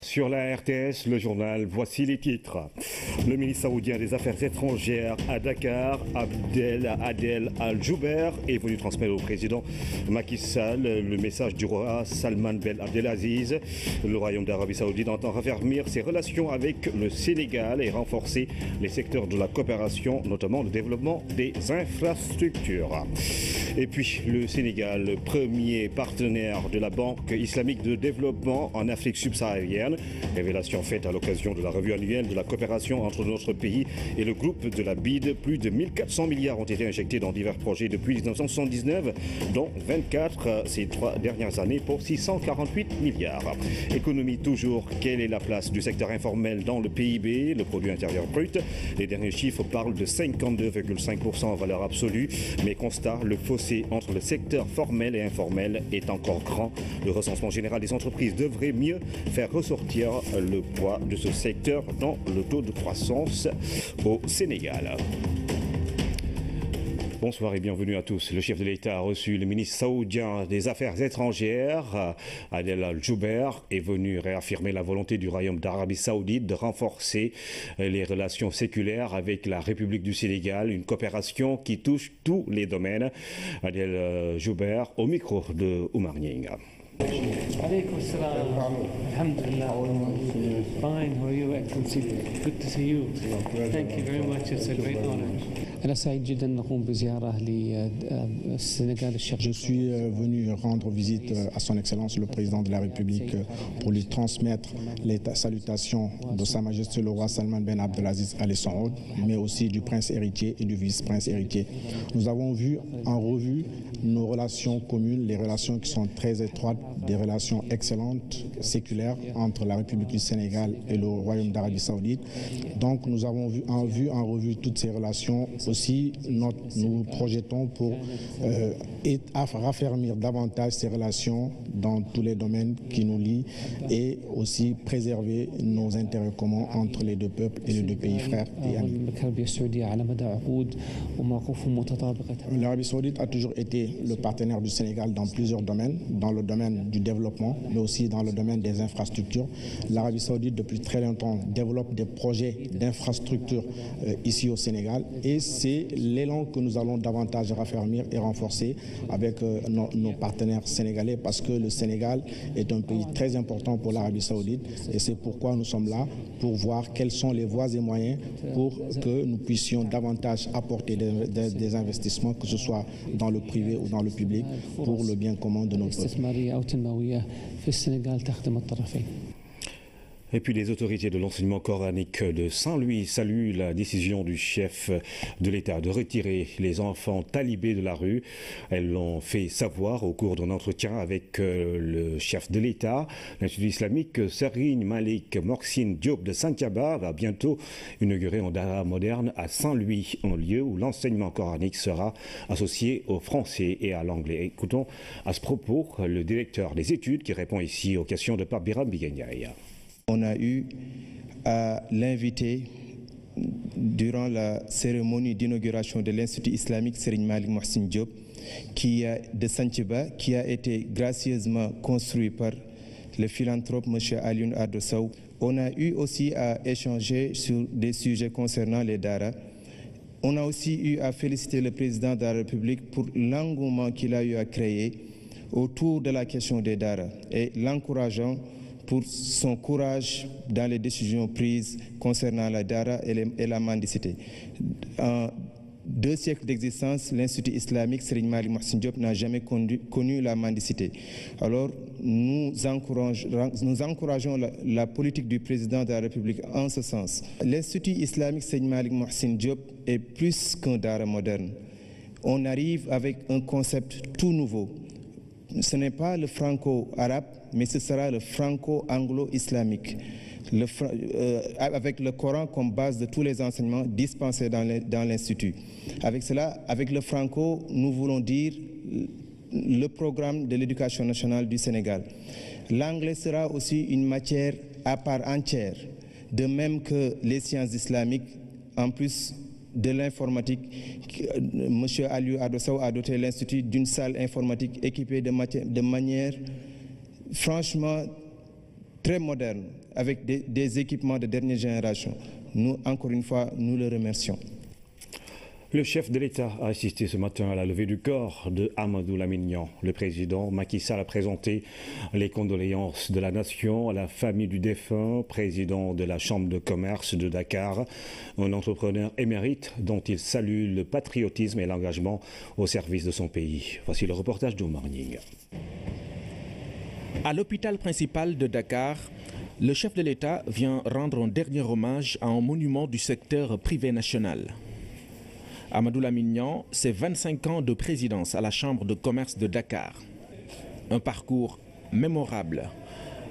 Sur la RTS, le journal, voici les titres. Le ministre saoudien des Affaires étrangères à Dakar, Adel Al-Jubeir, est venu transmettre au président Macky Sall le message du roi Salman Ben Abdelaziz. Le royaume d'Arabie Saoudite entend raffermir ses relations avec le Sénégal et renforcer les secteurs de la coopération, notamment le développement des infrastructures. Et puis le Sénégal, premier partenaire de la Banque islamique de développement en Afrique subsaharienne. Révélation faite à l'occasion de la revue annuelle de la coopération entre notre pays et le groupe de la BID. Plus de 1400 milliards ont été injectés dans divers projets depuis 1979, dont 24 ces 3 dernières années pour 648 milliards. Économie toujours, quelle est la place du secteur informel dans le PIB, le produit intérieur brut? Les derniers chiffres parlent de 52,5% en valeur absolue, mais constat, le fossé entre le secteur formel et informel est encore grand. Le recensement général des entreprises devrait mieux faire ressortir le poids de ce secteur dans le taux de croissance au Sénégal. Bonsoir et bienvenue à tous. Le chef de l'État a reçu le ministre saoudien des Affaires étrangères, Adel Al-Jubeir, est venu réaffirmer la volonté du royaume d'Arabie Saoudite de renforcer les relations séculaires avec la République du Sénégal, une coopération qui touche tous les domaines. Adel Al-Jubeir au micro de Oumar Nying. Alaikum salam. Alhamdulillah. Fine. How are you, Excellency? Good to see you. Thank you very much. It's a great honor. Je suis venu rendre visite à son Excellence le Président de la République pour lui transmettre les salutations de Sa Majesté le roi Salman Ben Abdelaziz Al Saoud, mais aussi du prince héritier et du vice-prince héritier. Nous avons vu en revue nos relations communes, les relations qui sont très étroites, des relations excellentes, séculaires entre la République du Sénégal et le Royaume d'Arabie Saoudite. Donc nous avons vu en revue toutes ces relations. Aussi, nous projetons pour raffermir davantage ces relations dans tous les domaines qui nous lient et aussi préserver nos intérêts communs entre les deux peuples et les deux pays frères et amis. L'Arabie Saoudite a toujours été le partenaire du Sénégal dans plusieurs domaines, dans le domaine du développement, mais aussi dans le domaine des infrastructures. L'Arabie Saoudite, depuis très longtemps, développe des projets d'infrastructures ici au Sénégal et c'est l'élan que nous allons davantage raffermir et renforcer avec nos partenaires sénégalais parce que le Sénégal est un pays très important pour l'Arabie Saoudite et c'est pourquoi nous sommes là pour voir quelles sont les voies et moyens pour que nous puissions davantage apporter des investissements, que ce soit dans le privé ou dans le public, pour le bien commun de notre peuple. Et puis les autorités de l'enseignement coranique de Saint-Louis saluent la décision du chef de l'État de retirer les enfants talibés de la rue. Elles l'ont fait savoir au cours d'un entretien avec le chef de l'État. L'Institut islamique Serigne Malik Mohsin Diop de Santhiaba va bientôt inaugurer un dara moderne à Saint-Louis, un lieu où l'enseignement coranique sera associé au français et à l'anglais. Écoutons à ce propos le directeur des études qui répond ici aux questions de Pape Biram Biguenyaï. On a eu à l'inviter durant la cérémonie d'inauguration de l'Institut islamique Serigne Malik Mohsin Diop de Santhiaba, qui a été gracieusement construit par le philanthrope M. Alioune Ardo Sow. On a eu aussi à échanger sur des sujets concernant les daras. On a aussi eu à féliciter le président de la République pour l'engouement qu'il a eu à créer autour de la question des daras et l'encourageant pour son courage dans les décisions prises concernant la dara et la mendicité. En 2 siècles d'existence, l'Institut islamique Serigne Malik Mohsin Diop n'a jamais connu la mendicité. Alors, nous encourageons la politique du président de la République en ce sens. L'Institut islamique Serigne Malik Mohsin Diop est plus qu'un dara moderne. On arrive avec un concept tout nouveau. Ce n'est pas le franco-arabe, mais ce sera le franco-anglo-islamique, avec le Coran comme base de tous les enseignements dispensés dans l'Institut. Avec cela, avec le franco, nous voulons dire le programme de l'éducation nationale du Sénégal. L'anglais sera aussi une matière à part entière, de même que les sciences islamiques, en plus de l'informatique. M. Aliou Ardo Sow a doté l'Institut d'une salle informatique équipée de manière franchement très moderne, avec des équipements de dernière génération. Nous, encore une fois, nous le remercions. Le chef de l'État a assisté ce matin à la levée du corps de Amadou Lamine Niang. Le président Macky Sall a présenté les condoléances de la nation à la famille du défunt, président de la Chambre de commerce de Dakar, un entrepreneur émérite dont il salue le patriotisme et l'engagement au service de son pays. Voici le reportage d'Omar Ning. À l'hôpital principal de Dakar, le chef de l'État vient rendre un dernier hommage à un monument du secteur privé national. Amadou Lamine Niang, c'est 25 ans de présidence à la Chambre de commerce de Dakar. Un parcours mémorable,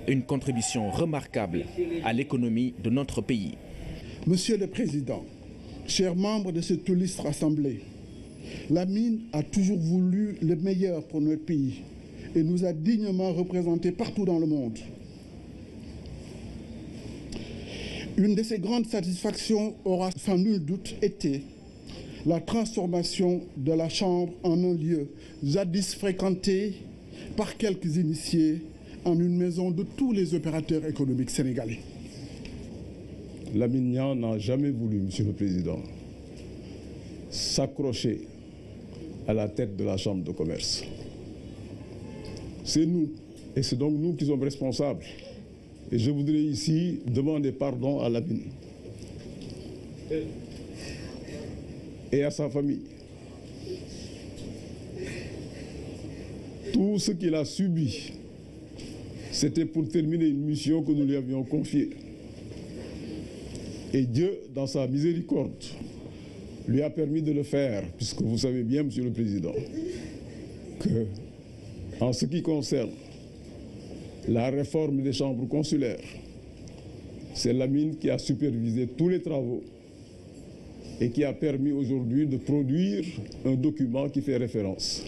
une contribution remarquable à l'économie de notre pays. Monsieur le Président, chers membres de cette illustre assemblée, Lamine a toujours voulu le meilleur pour notre pays et nous a dignement représentés partout dans le monde. Une de ses grandes satisfactions aura sans nul doute été la transformation de la Chambre en un lieu jadis fréquenté par quelques initiés en une maison de tous les opérateurs économiques sénégalais. Lamine Niang n'a jamais voulu, Monsieur le Président, s'accrocher à la tête de la Chambre de commerce. C'est nous, et c'est donc nous qui sommes responsables. Et je voudrais ici demander pardon à Lamine et à sa famille. Tout ce qu'il a subi, c'était pour terminer une mission que nous lui avions confiée. Et Dieu, dans sa miséricorde, lui a permis de le faire, puisque vous savez bien, Monsieur le Président, que en ce qui concerne la réforme des chambres consulaires, c'est Lamine qui a supervisé tous les travaux et qui a permis aujourd'hui de produire un document qui fait référence.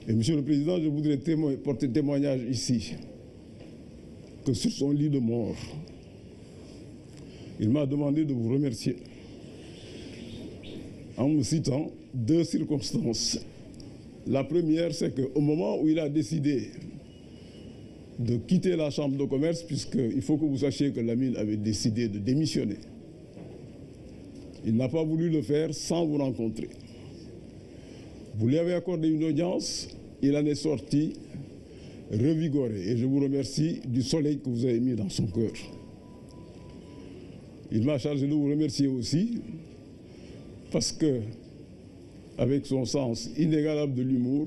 Et Monsieur le Président, je voudrais porter témoignage ici que sur son lit de mort, il m'a demandé de vous remercier en me citant deux circonstances. La première, c'est qu'au moment où il a décidé de quitter la Chambre de commerce, puisqu'il faut que vous sachiez que Lamine avait décidé de démissionner, il n'a pas voulu le faire sans vous rencontrer. Vous lui avez accordé une audience, il en est sorti revigoré. Et je vous remercie du soleil que vous avez mis dans son cœur. Il m'a chargé de vous remercier aussi parce que, avec son sens inégalable de l'humour,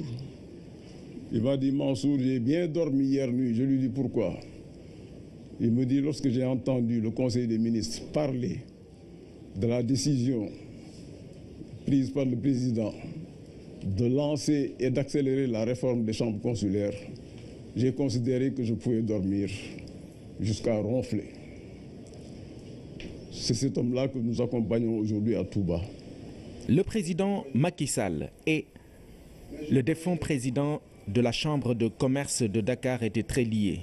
il m'a dit: Mansour, j'ai bien dormi hier nuit. Je lui dis pourquoi. Il me dit: lorsque j'ai entendu le Conseil des ministres parler de la décision prise par le président de lancer et d'accélérer la réforme des chambres consulaires, j'ai considéré que je pouvais dormir jusqu'à ronfler. C'est cet homme-là que nous accompagnons aujourd'hui à Touba. Le président Macky Sall et le défunt président de la Chambre de commerce de Dakar étaient très liés.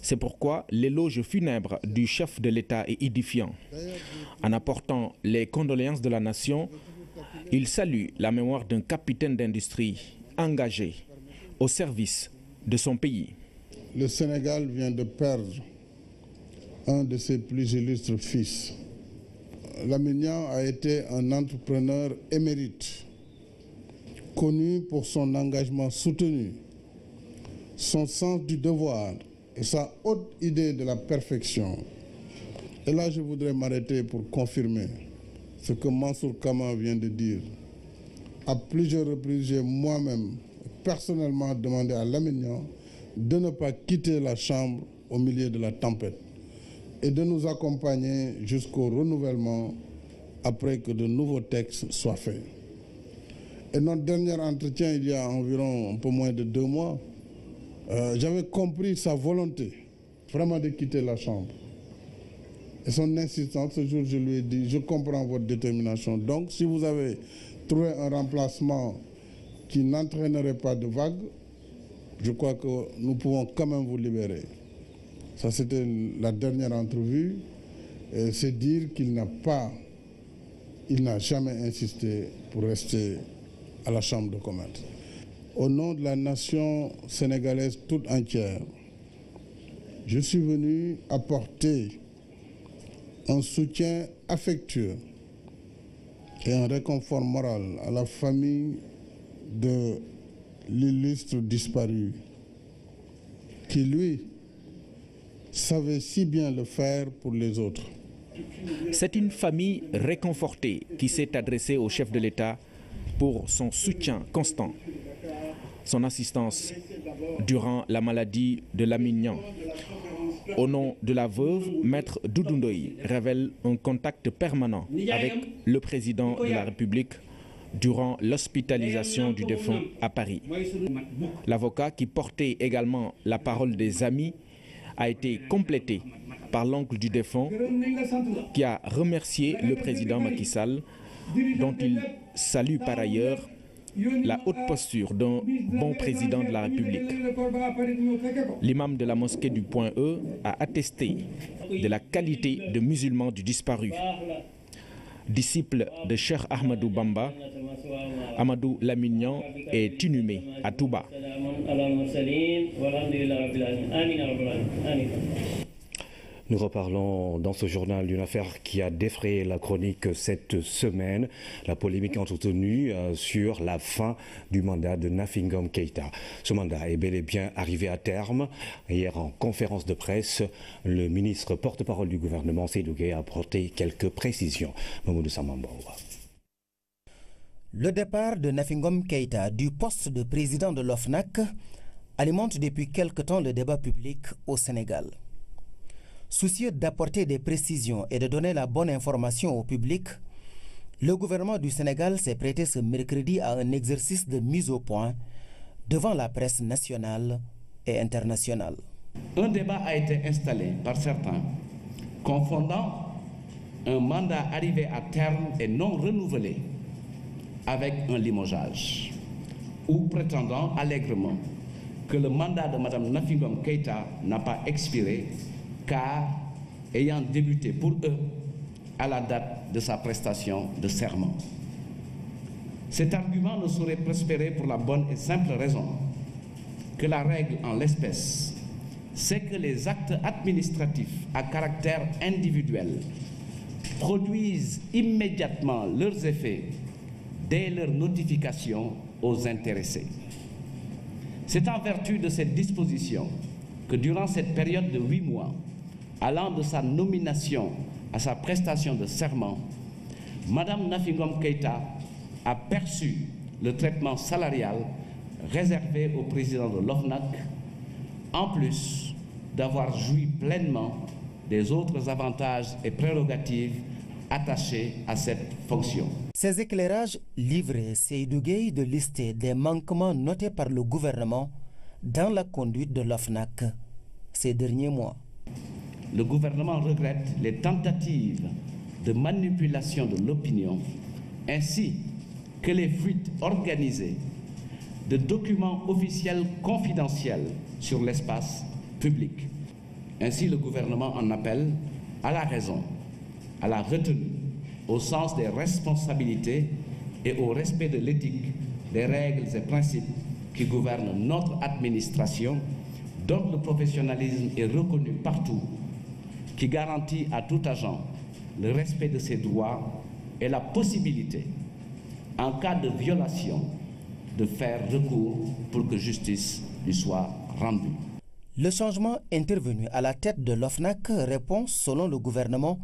C'est pourquoi l'éloge funèbre du chef de l'État est édifiant. En apportant les condoléances de la nation, il salue la mémoire d'un capitaine d'industrie engagé au service de son pays. Le Sénégal vient de perdre un de ses plus illustres fils. Lamine Niang a été un entrepreneur émérite, connu pour son engagement soutenu, son sens du devoir et sa haute idée de la perfection. Et là, je voudrais m'arrêter pour confirmer ce que Mansour Kama vient de dire. À plusieurs reprises, j'ai moi-même personnellement demandé à Lamine Niang de ne pas quitter la Chambre au milieu de la tempête et de nous accompagner jusqu'au renouvellement après que de nouveaux textes soient faits. Et notre dernier entretien, il y a environ un peu moins de 2 mois, j'avais compris sa volonté vraiment de quitter la Chambre. Et son insistance, ce jour, je lui ai dit: je comprends votre détermination. Donc, si vous avez trouvé un remplacement qui n'entraînerait pas de vagues, je crois que nous pouvons quand même vous libérer. Ça, c'était la dernière entrevue. C'est dire qu'il n'a jamais insisté pour rester à la Chambre de commerce. Au nom de la nation sénégalaise toute entière, je suis venu apporter un soutien affectueux et un réconfort moral à la famille de l'illustre disparu, qui lui savait si bien le faire pour les autres. C'est une famille réconfortée qui s'est adressée au chef de l'État pour son soutien constant, son assistance durant la maladie de Lamine Niang. Au nom de la veuve, Maître Doudou Ndoye révèle un contact permanent avec le président de la République durant l'hospitalisation du défunt à Paris. L'avocat qui portait également la parole des amis a été complété par l'oncle du défunt qui a remercié le président Macky Sall, dont il salue par ailleurs la haute posture d'un bon président de la République. L'imam de la mosquée du Point E a attesté de la qualité de musulman du disparu. Disciple de Cheikh Ahmadou Bamba, Amadou Lamine Niang est inhumé à Touba. Nous reparlons dans ce journal d'une affaire qui a défrayé la chronique cette semaine, la polémique entretenue sur la fin du mandat de Nafi Ngom Keïta. Ce mandat est bel et bien arrivé à terme. Hier, en conférence de presse, le ministre porte-parole du gouvernement, Seydou Gueye, a apporté quelques précisions. Mamoudou Samambo. Le départ de Nafi Ngom Keïta du poste de président de l'OFNAC alimente depuis quelque temps le débat public au Sénégal. Soucieux d'apporter des précisions et de donner la bonne information au public, le gouvernement du Sénégal s'est prêté ce mercredi à un exercice de mise au point devant la presse nationale et internationale. Un débat a été installé par certains, confondant un mandat arrivé à terme et non renouvelé avec un limogeage, ou prétendant allègrement que le mandat de Mme Nafi Ngom Keïta n'a pas expiré, car ayant débuté pour eux à la date de sa prestation de serment. Cet argument ne saurait prospérer pour la bonne et simple raison que la règle en l'espèce, c'est que les actes administratifs à caractère individuel produisent immédiatement leurs effets dès leur notification aux intéressés. C'est en vertu de cette disposition que durant cette période de 8 mois, allant de sa nomination à sa prestation de serment, Mme Nafi Ngom Keïta a perçu le traitement salarial réservé au président de l'OFNAC, en plus d'avoir joui pleinement des autres avantages et prérogatives attachés à cette fonction. Ces éclairages livrés Seydou Gueye de lister des manquements notés par le gouvernement dans la conduite de l'OFNAC ces derniers mois. Le gouvernement regrette les tentatives de manipulation de l'opinion ainsi que les fuites organisées de documents officiels confidentiels sur l'espace public. Ainsi, le gouvernement en appelle à la raison, à la retenue, au sens des responsabilités et au respect de l'éthique, des règles et principes qui gouvernent notre administration, dont le professionnalisme est reconnu partout, qui garantit à tout agent le respect de ses droits et la possibilité, en cas de violation, de faire recours pour que justice lui soit rendue. Le changement intervenu à la tête de l'OFNAC répond, selon le gouvernement,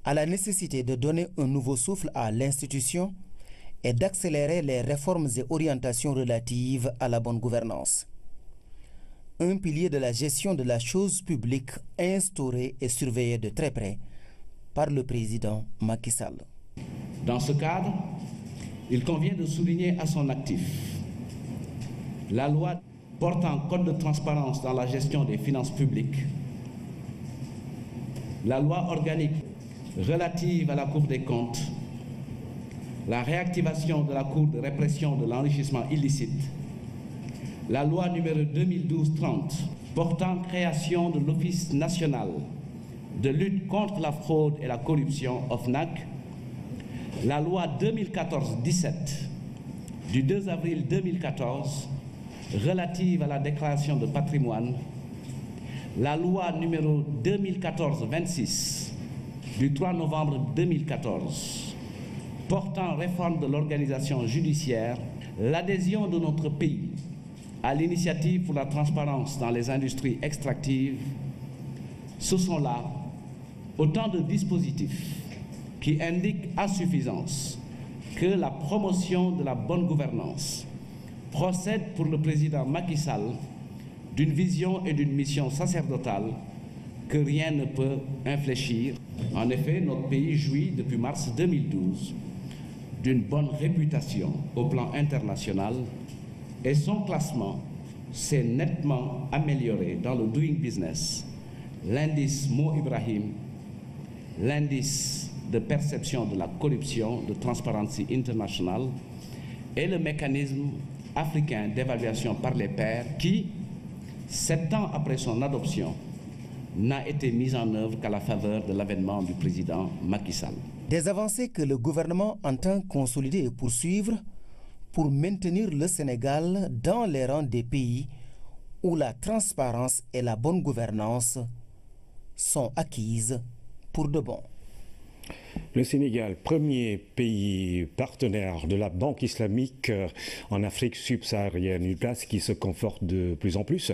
à la nécessité de donner un nouveau souffle à l'institution et d'accélérer les réformes et orientations relatives à la bonne gouvernance. Un pilier de la gestion de la chose publique instauré et surveillé de très près par le président Macky Sall. Dans ce cadre, il convient de souligner à son actif la loi portant code de transparence dans la gestion des finances publiques, la loi organique relative à la Cour des comptes, la réactivation de la Cour de répression de l'enrichissement illicite, la loi numéro 2012-30 portant création de l'Office national de lutte contre la fraude et la corruption OFNAC, la loi 2014-17 du 2 avril 2014 relative à la déclaration de patrimoine, la loi numéro 2014-26 du 3 novembre 2014 portant réforme de l'organisation judiciaire, l'adhésion de notre pays à l'initiative pour la transparence dans les industries extractives, ce sont là autant de dispositifs qui indiquent à suffisance que la promotion de la bonne gouvernance procède pour le président Macky Sall d'une vision et d'une mission sacerdotale que rien ne peut infléchir. En effet, notre pays jouit depuis mars 2012 d'une bonne réputation au plan international et son classement s'est nettement amélioré dans le Doing Business, l'indice Mo Ibrahim, l'indice de perception de la corruption de Transparency International et le mécanisme africain d'évaluation par les pairs qui, 7 ans après son adoption, n'a été mise en œuvre qu'à la faveur de l'avènement du président Macky Sall. Des avancées que le gouvernement entend consolider et poursuivre pour maintenir le Sénégal dans les rangs des pays où la transparence et la bonne gouvernance sont acquises pour de bon. Le Sénégal, premier pays partenaire de la Banque islamique en Afrique subsaharienne, une place qui se conforte de plus en plus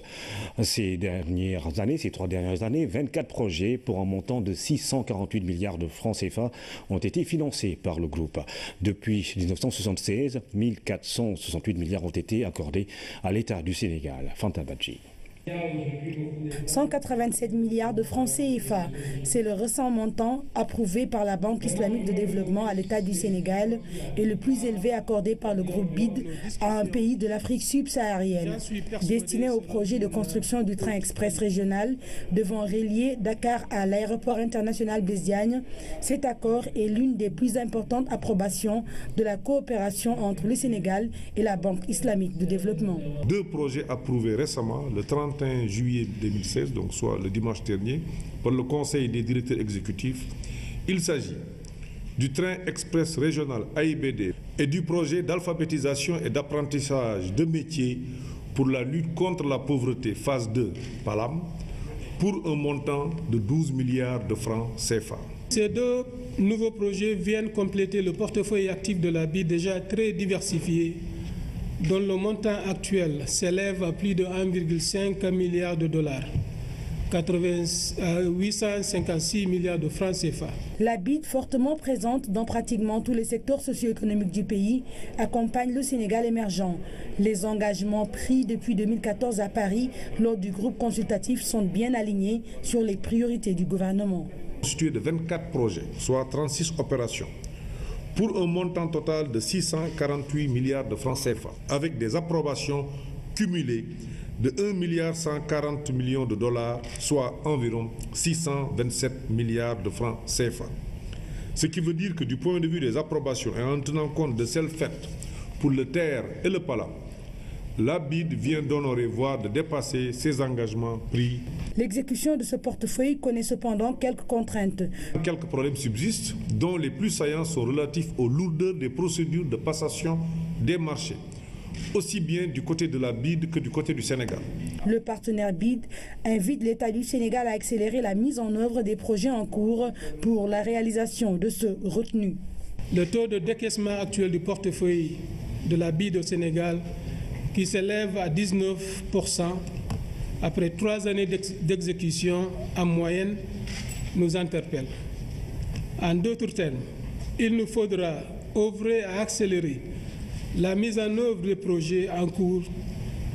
ces 3 dernières années. 24 projets pour un montant de 648 milliards de francs CFA ont été financés par le groupe. Depuis 1976, 1468 milliards ont été accordés à l'État du Sénégal. Fanta Badji. 187 milliards de francs CFA. C'est le récent montant approuvé par la Banque islamique de développement à l'État du Sénégal et le plus élevé accordé par le groupe BID à un pays de l'Afrique subsaharienne, destiné au projet de construction du train express régional devant relier Dakar à l'aéroport international Blaise Diagne. Cet accord est l'une des plus importantes approbations de la coopération entre le Sénégal et la Banque islamique de développement. 2 projets approuvés récemment, le 31 juillet 2016, donc soit le dimanche dernier, par le Conseil des directeurs exécutifs. Il s'agit du train express régional AIBD et du projet d'alphabétisation et d'apprentissage de métiers pour la lutte contre la pauvreté, phase 2, PALAM, pour un montant de 12 milliards de francs CFA. Ces 2 nouveaux projets viennent compléter le portefeuille actif de la BID déjà très diversifié, dont le montant actuel s'élève à plus de 1,5 milliard de dollars, 856 milliards de francs CFA. La BID, fortement présente dans pratiquement tous les secteurs socio-économiques du pays, accompagne le Sénégal émergent. Les engagements pris depuis 2014 à Paris lors du groupe consultatif sont bien alignés sur les priorités du gouvernement. Constitué de 24 projets, soit 36 opérations, pour un montant total de 648 milliards de francs CFA, avec des approbations cumulées de 1,140 milliard de dollars, soit environ 627 milliards de francs CFA. Ce qui veut dire que du point de vue des approbations et en tenant compte de celles faites pour le TER et le PALAM, la BID vient d'honorer, voire de dépasser ses engagements pris. L'exécution de ce portefeuille connaît cependant quelques contraintes. Quelques problèmes subsistent, dont les plus saillants sont relatifs aux lourdeurs des procédures de passation des marchés, aussi bien du côté de la BID que du côté du Sénégal. Le partenaire BID invite l'État du Sénégal à accélérer la mise en œuvre des projets en cours pour la réalisation de ce retenu. Le taux de décaissement actuel du portefeuille de la BID au Sénégal, qui s'élève à 19% après 3 années d'exécution en moyenne, nous interpelle. En d'autres termes, il nous faudra œuvrer à accélérer la mise en œuvre des projets en cours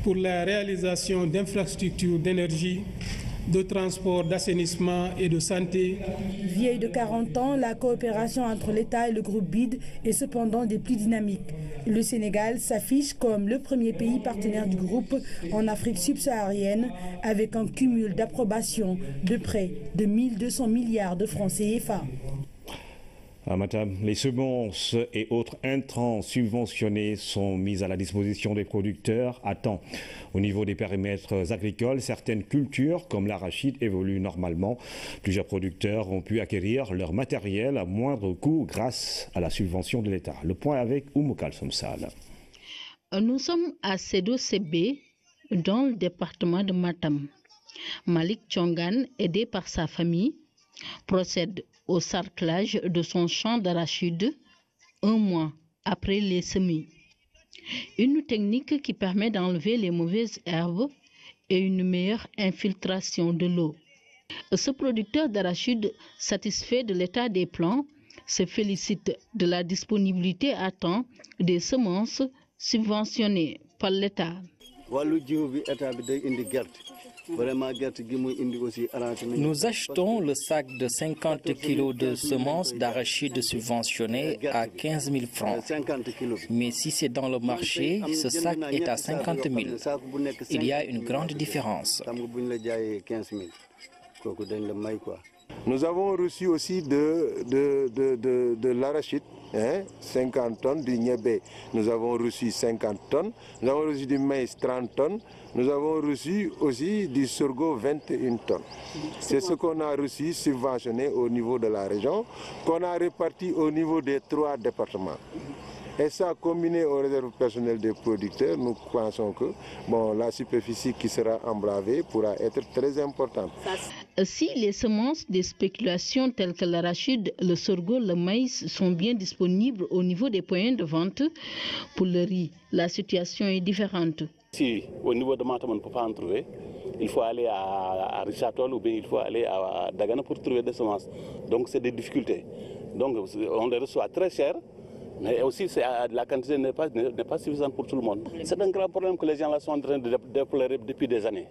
pour la réalisation d'infrastructures d'énergie, de transport, d'assainissement et de santé. Vieille de 40 ans, la coopération entre l'État et le groupe BID est cependant des plus dynamiques. Le Sénégal s'affiche comme le premier pays partenaire du groupe en Afrique subsaharienne avec un cumul d'approbation de près de 1200 milliards de francs CFA. À Matam, les semences et autres intrants subventionnés sont mis à la disposition des producteurs à temps. Au niveau des périmètres agricoles, certaines cultures comme l'arachide évoluent normalement. Plusieurs producteurs ont pu acquérir leur matériel à moindre coût grâce à la subvention de l'État. Le point avec Oumou Kalsoum Sall. Nous sommes à Sédo Sébé, dans le département de Matam. Malik Chongan, aidé par sa famille, procède au sarclage de son champ d'arachide 1 mois après les semis. Une technique qui permet d'enlever les mauvaises herbes et une meilleure infiltration de l'eau. Ce producteur d'arachide, satisfait de l'état des plants, se félicite de la disponibilité à temps des semences subventionnées par l'État. Nous achetons le sac de 50 kg de semences d'arachide subventionnées à 15 000 francs. Mais si c'est dans le marché, ce sac est à 50 000. Il y a une grande différence. Nous avons reçu aussi de l'arachide, 50 tonnes, du niébé. Nous avons reçu 50 tonnes. Nous avons reçu du maïs, 30 tonnes. Nous avons reçu aussi du sorgho, 21 tonnes. C'est ce qu'on a reçu subventionné au niveau de la région, qu'on a réparti au niveau des 3 départements. Et ça, combiné aux réserves personnelles des producteurs, nous pensons que la superficie qui sera emblavée pourra être très importante. Si les semences des spéculations telles que l'arachide, le sorgho, le maïs sont bien disponibles au niveau des points de vente, pour le riz, la situation est différente. Si au niveau de Matam, on ne peut pas en trouver, il faut aller à Richard-Toll ou bien il faut aller à Dagana pour trouver des semences. Donc c'est des difficultés. Donc on les reçoit très cher. Mais aussi, la quantité n'est pas suffisante pour tout le monde. C'est un grand problème que les gens là sont en train de déplorer depuis des années.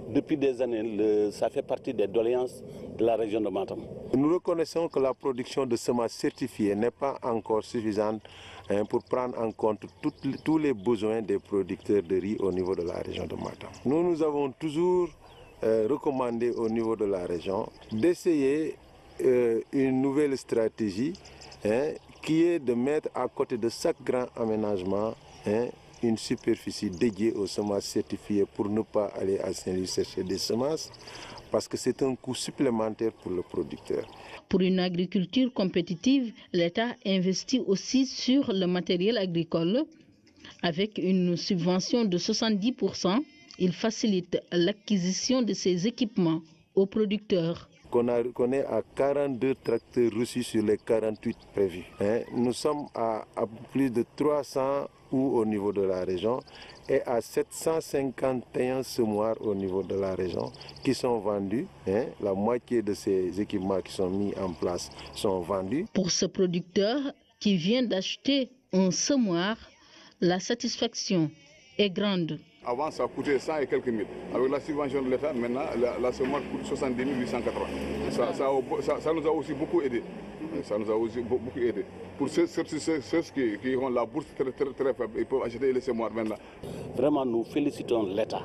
Depuis des années, ça fait partie des doléances de la région de Matam. Nous reconnaissons que la production de semences certifiées n'est pas encore suffisante pour prendre en compte tous les besoins des producteurs de riz au niveau de la région de Matam. Nous avons toujours recommandé au niveau de la région d'essayer une nouvelle stratégie qui est de mettre à côté de chaque grand aménagement une superficie dédiée aux semences certifiées pour ne pas aller à Saint-Louis chercher des semences, parce que c'est un coût supplémentaire pour le producteur. Pour une agriculture compétitive, l'État investit aussi sur le matériel agricole. Avec une subvention de 70%, il facilite l'acquisition de ces équipements aux producteurs. Qu'on est à 42 tracteurs reçus sur les 48 prévus. Nous sommes à plus de 300 au niveau de la région et à 751 semoirs au niveau de la région qui sont vendus. La moitié de ces équipements qui sont mis en place sont vendus. Pour ce producteur qui vient d'acheter un semoir, la satisfaction est grande. Avant, ça coûtait 100 et quelques mille. Avec la subvention de l'État, maintenant, la semence coûte 70 880. Ça nous a aussi beaucoup aidé. Ça nous a aussi beaucoup aidé. Pour ceux qui ont la bourse très faible, ils peuvent acheter les semoirs maintenant. Vraiment, nous félicitons l'État.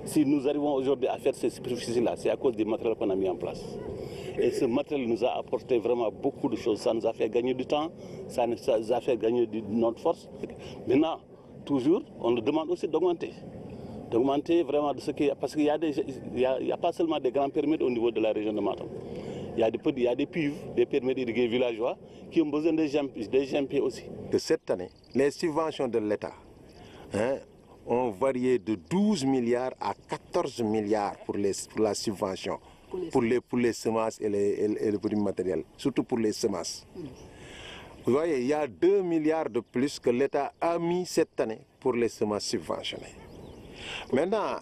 Si nous arrivons aujourd'hui à faire ces superficies-là, c'est à cause du matériel qu'on a mis en place. Et ce matériel nous a apporté vraiment beaucoup de choses. Ça nous a fait gagner du temps, ça nous a fait gagner de notre force. Maintenant, toujours, on nous demande aussi d'augmenter. D'augmenter vraiment de ce qu'il y a. Parce qu'il n'y a pas seulement des grands permis au niveau de la région de Matam. Il y a des PUV, des permis irrigués villageois, qui ont besoin des GMP aussi. Cette année, les subventions de l'État ont varié de 12 milliards à 14 milliards pour la subvention, pour les semences et le produit matériel, surtout pour les semences. Vous voyez, il y a 2 milliards de plus que l'État a mis cette année pour les semences subventionnées. Maintenant,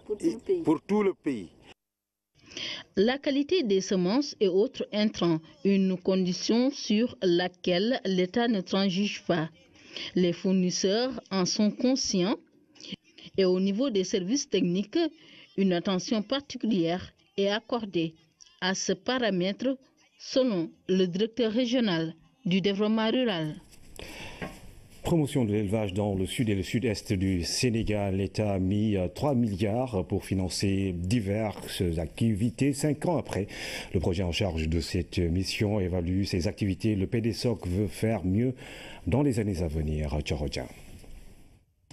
pour tout le pays. La qualité des semences et autres intrants, une condition sur laquelle l'État ne transige pas. Les fournisseurs en sont conscients et au niveau des services techniques, une attention particulière est accordée à ce paramètre selon le directeur régional du développement rural. Promotion de l'élevage dans le sud et le sud-est du Sénégal. L'État a mis 3 milliards pour financer diverses activités. 5 ans après, le projet en charge de cette mission évalue ses activités. Le PDSOC veut faire mieux dans les années à venir.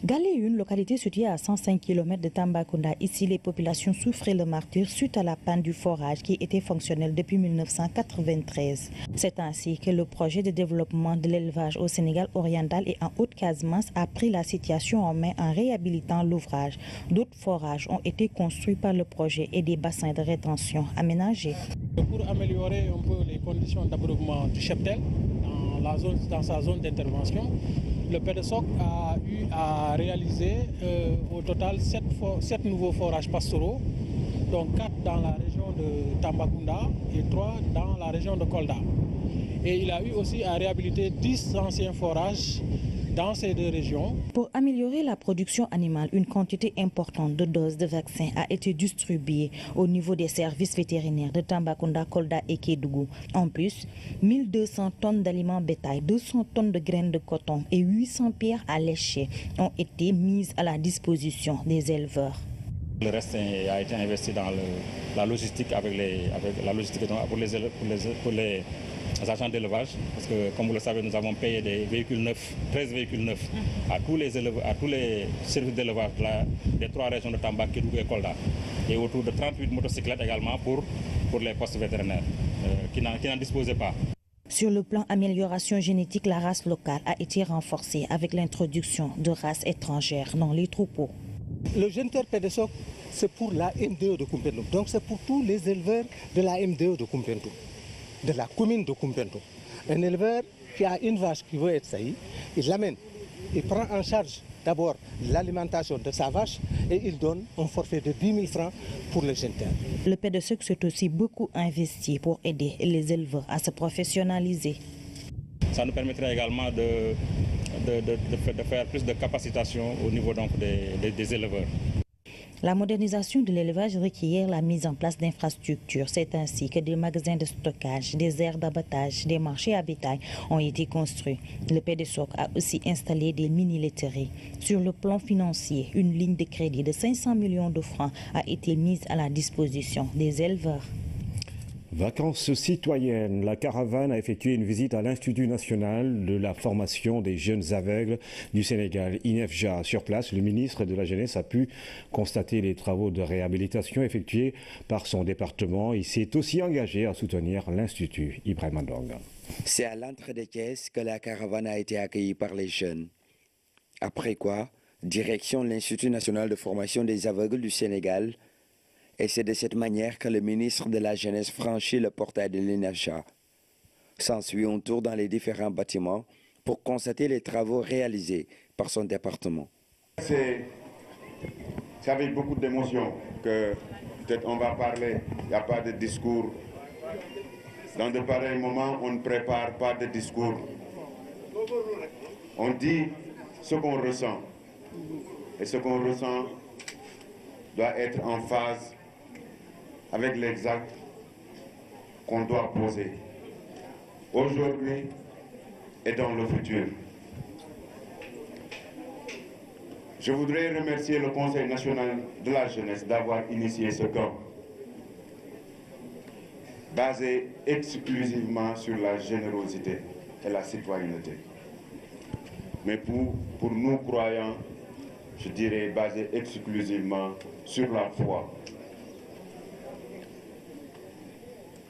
Galé, une localité située à 105 km de Tambacounda. Ici, les populations souffraient le martyre suite à la panne du forage qui était fonctionnel depuis 1993. C'est ainsi que le projet de développement de l'élevage au Sénégal oriental et en Haute-Casamance a pris la situation en main en réhabilitant l'ouvrage. D'autres forages ont été construits par le projet et des bassins de rétention aménagés. Pour améliorer un peu les conditions d'abreuvement du cheptel dans sa zone d'intervention, le PEDESOC a eu à réaliser au total 7 nouveaux forages pastoraux, donc 4 dans la région de Tambacounda et 3 dans la région de Kolda. Et il a eu aussi à réhabiliter 10 anciens forages dans ces deux régions. Pour améliorer la production animale, une quantité importante de doses de vaccins a été distribuée au niveau des services vétérinaires de Tambacounda, Kolda et Kédougou. En plus, 1200 tonnes d'aliments bétail, 200 tonnes de graines de coton et 800 pierres à lécher ont été mises à la disposition des éleveurs. Le reste a été investi dans la logistique pour les agents d'élevage, parce que comme vous le savez, nous avons payé des véhicules neufs, 13 véhicules neufs à tous les services d'élevage des 3 régions de Tamba, Kédougou et Kolda, et autour de 38 motocyclettes également pour les postes vétérinaires qui n'en disposaient pas. Sur le plan amélioration génétique, la race locale a été renforcée avec l'introduction de races étrangères dans les troupeaux. Le géniteur PEDESOC, c'est pour la M2 de Koumpentoum. Donc c'est pour tous les éleveurs de la M2 de Koumpentoum, de la commune de Koumpentoum. Un éleveur qui a une vache qui veut être saillie, il l'amène. Il prend en charge d'abord l'alimentation de sa vache et il donne un forfait de 10 000 francs pour le géniteur. Le PEDESOC s'est aussi beaucoup investi pour aider les éleveurs à se professionnaliser. Ça nous permettrait également de faire plus de capacitation au niveau donc des éleveurs. La modernisation de l'élevage requiert la mise en place d'infrastructures. C'est ainsi que des magasins de stockage, des aires d'abattage, des marchés à bétail ont été construits. Le PEDESOC a aussi installé des mini-laiteries. Sur le plan financier, une ligne de crédit de 500 millions de francs a été mise à la disposition des éleveurs. Vacances citoyennes. La caravane a effectué une visite à l'Institut national de la formation des jeunes aveugles du Sénégal, INEFJA. Sur place, le ministre de la Jeunesse a pu constater les travaux de réhabilitation effectués par son département. Il s'est aussi engagé à soutenir l'Institut. Ibrahim Andong. C'est à l'entrée des caisses que la caravane a été accueillie par les jeunes. Après quoi, direction l'Institut national de formation des aveugles du Sénégal. Et c'est de cette manière que le ministre de la Jeunesse franchit le portail de l'INEFJA. S'ensuit un tour dans les différents bâtiments pour constater les travaux réalisés par son département. C'est avec beaucoup d'émotion que peut-être on va parler. Il n'y a pas de discours. Dans de pareils moments, on ne prépare pas de discours. On dit ce qu'on ressent. Et ce qu'on ressent doit être en phase avec les actes qu'on doit poser aujourd'hui et dans le futur. Je voudrais remercier le Conseil national de la jeunesse d'avoir initié ce camp, basé exclusivement sur la générosité et la citoyenneté. Mais pour nous croyants, je dirais basé exclusivement sur la foi.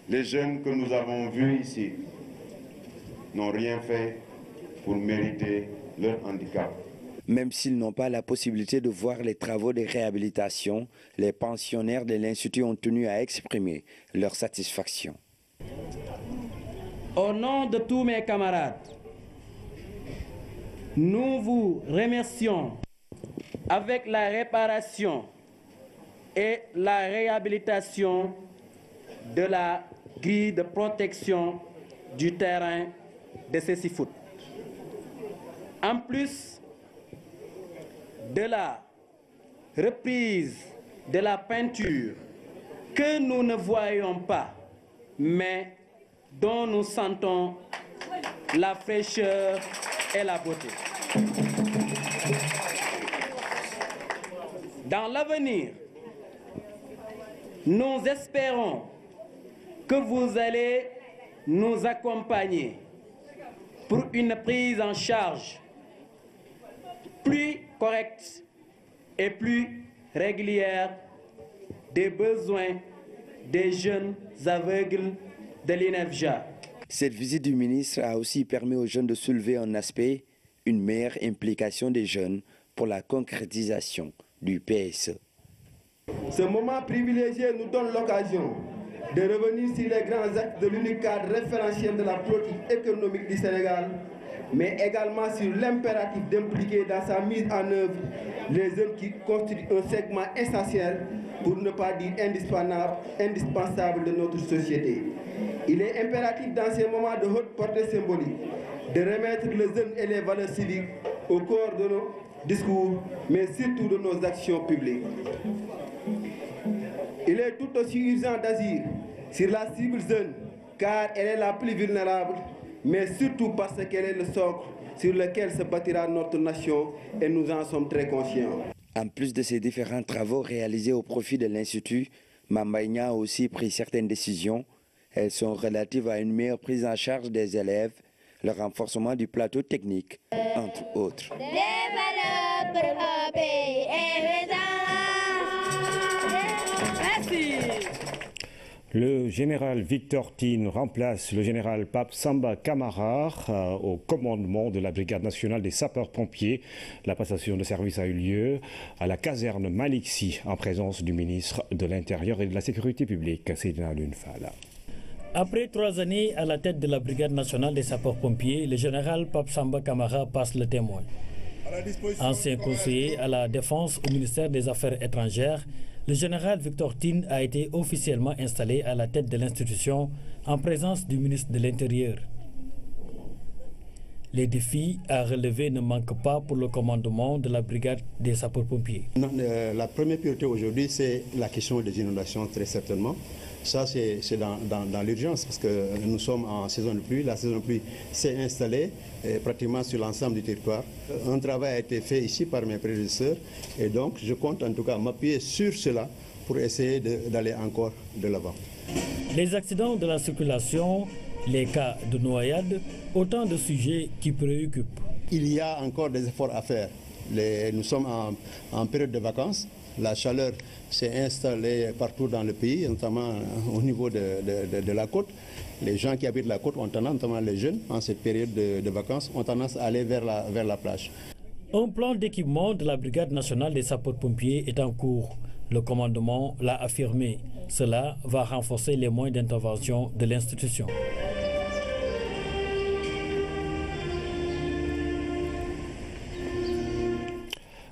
Les jeunes que nous avons vus ici n'ont rien fait pour mériter leur handicap. Même s'ils n'ont pas la possibilité de voir les travaux de réhabilitation, les pensionnaires de l'Institut ont tenu à exprimer leur satisfaction. Au nom de tous mes camarades, nous vous remercions avec la réparation et la réhabilitation de la grille de protection du terrain de Cécifoot. En plus de la reprise de la peinture que nous ne voyons pas, mais dont nous sentons la fraîcheur et la beauté. Dans l'avenir, nous espérons que vous allez nous accompagner pour une prise en charge plus correcte et plus régulière des besoins des jeunes aveugles de l'INEFJA. Cette visite du ministre a aussi permis aux jeunes de soulever un aspect, une meilleure implication des jeunes pour la concrétisation du PSE. Ce moment privilégié nous donne l'occasion de revenir sur les grands actes de l'unique cadre référentiel de la politique économique du Sénégal, mais également sur l'impératif d'impliquer dans sa mise en œuvre les jeunes qui constituent un segment essentiel, pour ne pas dire indispensable de notre société. Il est impératif dans ces moments de haute portée symbolique de remettre les jeunes et les valeurs civiques au cœur de nos discours, mais surtout de nos actions publiques. Il est tout aussi urgent d'agir sur la cible jeune, car elle est la plus vulnérable, mais surtout parce qu'elle est le socle sur lequel se bâtira notre nation, et nous en sommes très conscients. En plus de ces différents travaux réalisés au profit de l'Institut, Mambaïna a aussi pris certaines décisions. Elles sont relatives à une meilleure prise en charge des élèves, le renforcement du plateau technique, entre autres. Le général Victor Tine remplace le général Pape Samba Camara au commandement de la Brigade nationale des sapeurs-pompiers. La passation de service a eu lieu à la caserne Maliksi en présence du ministre de l'Intérieur et de la Sécurité publique, Seydina Lunfala. Après 3 années à la tête de la Brigade nationale des sapeurs-pompiers, le général Pape Samba Camara passe le témoin. Ancien conseiller à la Défense au ministère des Affaires étrangères, le général Victor Tine a été officiellement installé à la tête de l'institution en présence du ministre de l'Intérieur. Les défis à relever ne manquent pas pour le commandement de la brigade des sapeurs-pompiers. La première priorité aujourd'hui, c'est la question des inondations, très certainement. Ça, c'est dans l'urgence, parce que nous sommes en saison de pluie. La saison de pluie s'est installée pratiquement sur l'ensemble du territoire. Un travail a été fait ici par mes prédécesseurs, et donc je compte en tout cas m'appuyer sur cela pour essayer d'aller encore de l'avant. Les accidents de la circulation, les cas de noyade, autant de sujets qui préoccupent. Il y a encore des efforts à faire. Nous sommes en période de vacances. La chaleur s'est installée partout dans le pays, notamment au niveau de la côte. Les gens qui habitent la côte ont tendance, notamment les jeunes, en cette période de vacances, ont tendance à aller vers la plage. Un plan d'équipement de la Brigade nationale des sapeurs-pompiers est en cours. Le commandement l'a affirmé. Cela va renforcer les moyens d'intervention de l'institution.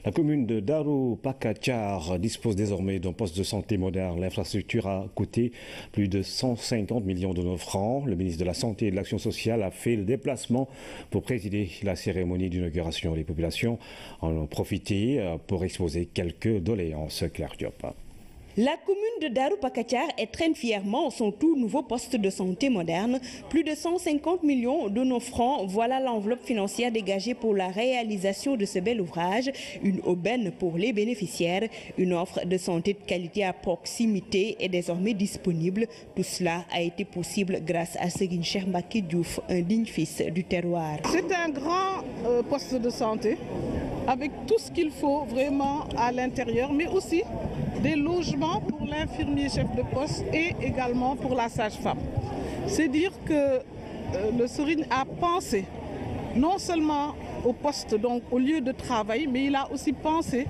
La commune de Darou Pakachar dispose désormais d'un poste de santé moderne. L'infrastructure a coûté plus de 150 millions de francs. Le ministre de la Santé et de l'Action sociale a fait le déplacement pour présider la cérémonie d'inauguration. Les populations en ont profité pour exposer quelques doléances. Claire Diop. La commune de Darou Pakachar traîne fièrement son tout nouveau poste de santé moderne. Plus de 150 millions de nos francs, voilà l'enveloppe financière dégagée pour la réalisation de ce bel ouvrage. Une aubaine pour les bénéficiaires. Une offre de santé de qualité à proximité est désormais disponible. Tout cela a été possible grâce à Serigne Cheikh Mbacké Diouf, un digne fils du terroir. C'est un grand poste de santé avec tout ce qu'il faut vraiment à l'intérieur, mais aussi des logements pour l'infirmier chef de poste et également pour la sage-femme. C'est dire que le Serigne a pensé non seulement au poste, donc au lieu de travail, mais il a aussi pensé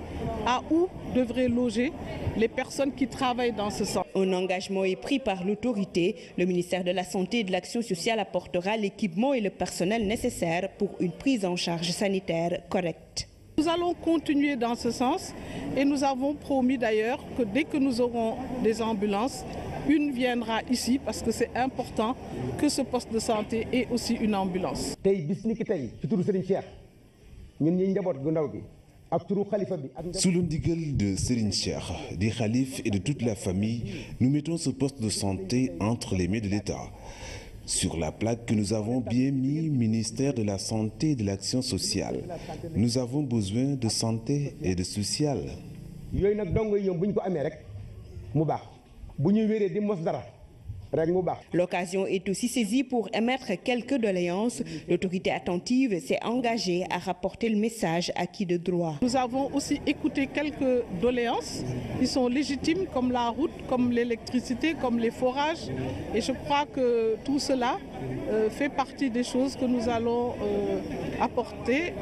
à où devraient loger les personnes qui travaillent dans ce centre. Un engagement est pris par l'autorité. Le ministère de la Santé et de l'Action sociale apportera l'équipement et le personnel nécessaires pour une prise en charge sanitaire correcte. Nous allons continuer dans ce sens et nous avons promis d'ailleurs que dès que nous aurons des ambulances, une viendra ici parce que c'est important que ce poste de santé ait aussi une ambulance. Sous le ndigal de Serigne Cheikh, des khalifes et de toute la famille, nous mettons ce poste de santé entre les mains de l'État. Sur la plaque que nous avons bien mis, ministère de la Santé et de l'Action sociale. Nous avons besoin de santé et de social. L'occasion est aussi saisie pour émettre quelques doléances. L'autorité attentive s'est engagée à rapporter le message acquis de droit. Nous avons aussi écouté quelques doléances qui sont légitimes, comme la route, comme l'électricité, comme les forages. Et je crois que tout cela fait partie des choses que nous allons apporter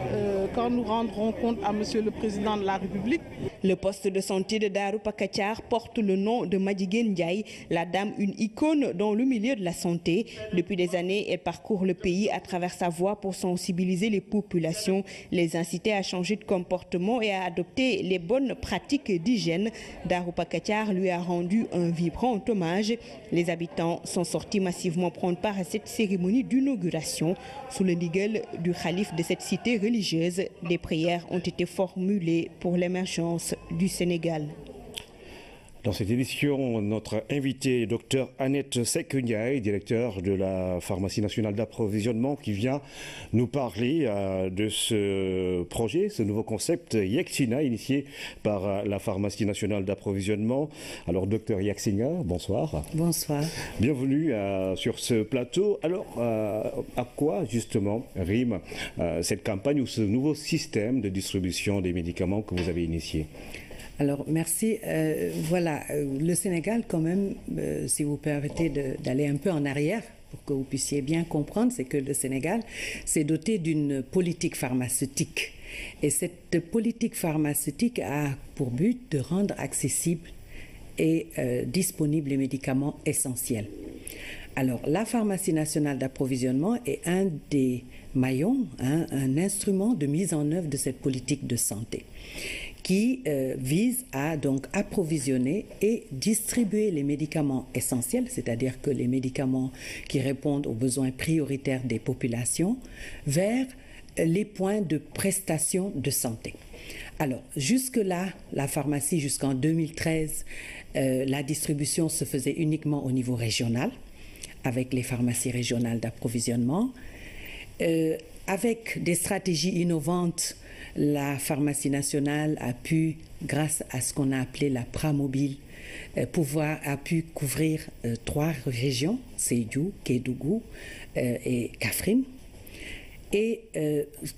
quand nous rendrons compte à Monsieur le Président de la République. Le poste de santé de Darou Pakachar porte le nom de Madjiguène Ndiaye, la dame, une icône dans le milieu de la santé. Depuis des années, elle parcourt le pays à travers sa voix pour sensibiliser les populations, les inciter à changer de comportement et à adopter les bonnes pratiques d'hygiène. Darou Pakachar lui a rendu un vibrant hommage. Les habitants sont sortis massivement prendre part à cette cérémonie d'inauguration. Sous le ndigal du khalife de cette cité religieuse, des prières ont été formulées pour l'émergence du Sénégal. Dans cette édition, notre invité, Dr Annette Seck Ndiaye, directeur de la Pharmacie nationale d'approvisionnement, qui vient nous parler de ce projet, ce nouveau concept Yexina, initié par la Pharmacie nationale d'approvisionnement. Alors, Dr Yexina, bonsoir. Bonsoir. Bienvenue sur ce plateau. Alors, à quoi justement rime cette campagne ou ce nouveau système de distribution des médicaments que vous avez initié ? Alors, merci. Voilà, le Sénégal, quand même, si vous permettez d'aller un peu en arrière, pour que vous puissiez bien comprendre, c'est que le Sénégal s'est doté d'une politique pharmaceutique. Et cette politique pharmaceutique a pour but de rendre accessibles et disponibles les médicaments essentiels. Alors, la Pharmacie nationale d'approvisionnement est un des maillons, un instrument de mise en œuvre de cette politique de santé, qui vise à donc approvisionner et distribuer les médicaments essentiels, c'est-à-dire que les médicaments qui répondent aux besoins prioritaires des populations, vers les points de prestation de santé. Alors, jusque-là, la pharmacie, jusqu'en 2013, la distribution se faisait uniquement au niveau régional, avec les pharmacies régionales d'approvisionnement. Avec des stratégies innovantes, la Pharmacie nationale a pu, grâce à ce qu'on a appelé la Pramobile, a pu couvrir 3 régions, Sédhiou, Kédougou et Kaffrine. Et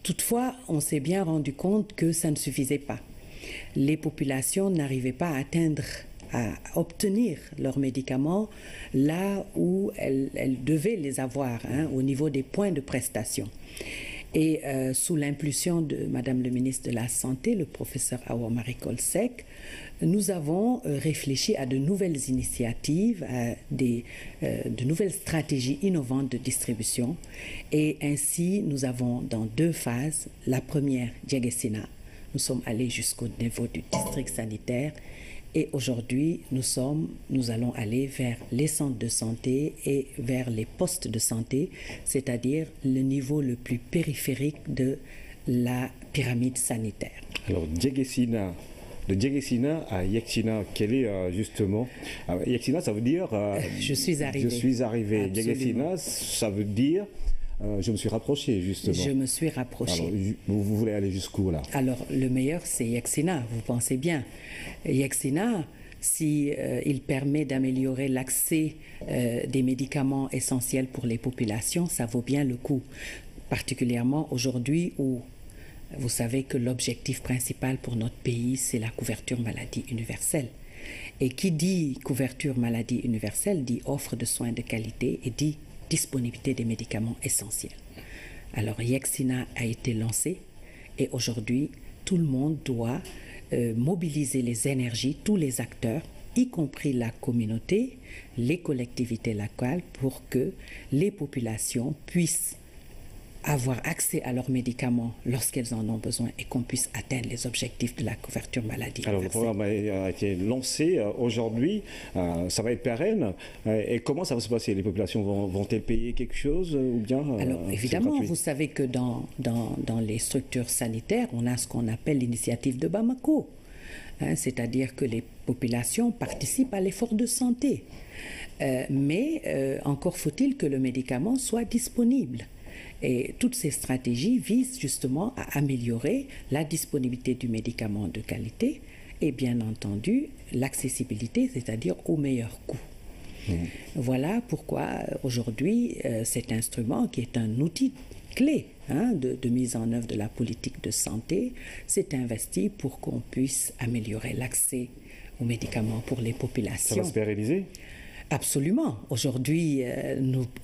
toutefois, on s'est bien rendu compte que ça ne suffisait pas. Les populations n'arrivaient pas à obtenir leurs médicaments là où elles devaient les avoir, au niveau des points de prestation. Et sous l'impulsion de Madame le ministre de la Santé, le professeur Awa Marie Coll Seck, nous avons réfléchi à de nouvelles initiatives, à de nouvelles stratégies innovantes de distribution. Et ainsi, nous avons dans 2 phases. La première, Dieguesina. Nous sommes allés jusqu'au niveau du district sanitaire. Et aujourd'hui, nous allons aller vers les centres de santé et vers les postes de santé, c'est-à-dire le niveau le plus périphérique de la pyramide sanitaire. Alors, Dieguesina, de Dieguesina à Yexina, quel est justement... Yexina, ça veut dire... je suis arrivé. Je suis arrivé. Dieguesina, ça veut dire... je me suis rapproché, justement. Je me suis rapproché. Alors, vous voulez aller jusqu'où, là? Alors, le meilleur, c'est Yexina, vous pensez bien. Yexina, si il permet d'améliorer l'accès des médicaments essentiels pour les populations, ça vaut bien le coup. Particulièrement aujourd'hui où vous savez que l'objectif principal pour notre pays, c'est la couverture maladie universelle. Et qui dit couverture maladie universelle dit offre de soins de qualité et dit disponibilité des médicaments essentiels. Alors Yexina a été lancé et aujourd'hui tout le monde doit mobiliser les énergies, tous les acteurs, y compris la communauté, les collectivités locales, pour que les populations puissent avoir accès à leurs médicaments lorsqu'elles en ont besoin et qu'on puisse atteindre les objectifs de la couverture maladie. Alors le programme a été lancé aujourd'hui, ça va être pérenne. Et comment ça va se passer? Les populations vont-elles payer quelque chose ou bien Alors évidemment, vous savez que dans les structures sanitaires, on a ce qu'on appelle l'initiative de Bamako. C'est-à-dire que les populations participent à l'effort de santé. Mais encore faut-il que le médicament soit disponible. Et toutes ces stratégies visent justement à améliorer la disponibilité du médicament de qualité et bien entendu l'accessibilité, c'est-à-dire au meilleur coût. Voilà pourquoi aujourd'hui cet instrument qui est un outil clé de mise en œuvre de la politique de santé s'est investi pour qu'on puisse améliorer l'accès aux médicaments pour les populations. Ça va se pérenniser? Absolument. Aujourd'hui,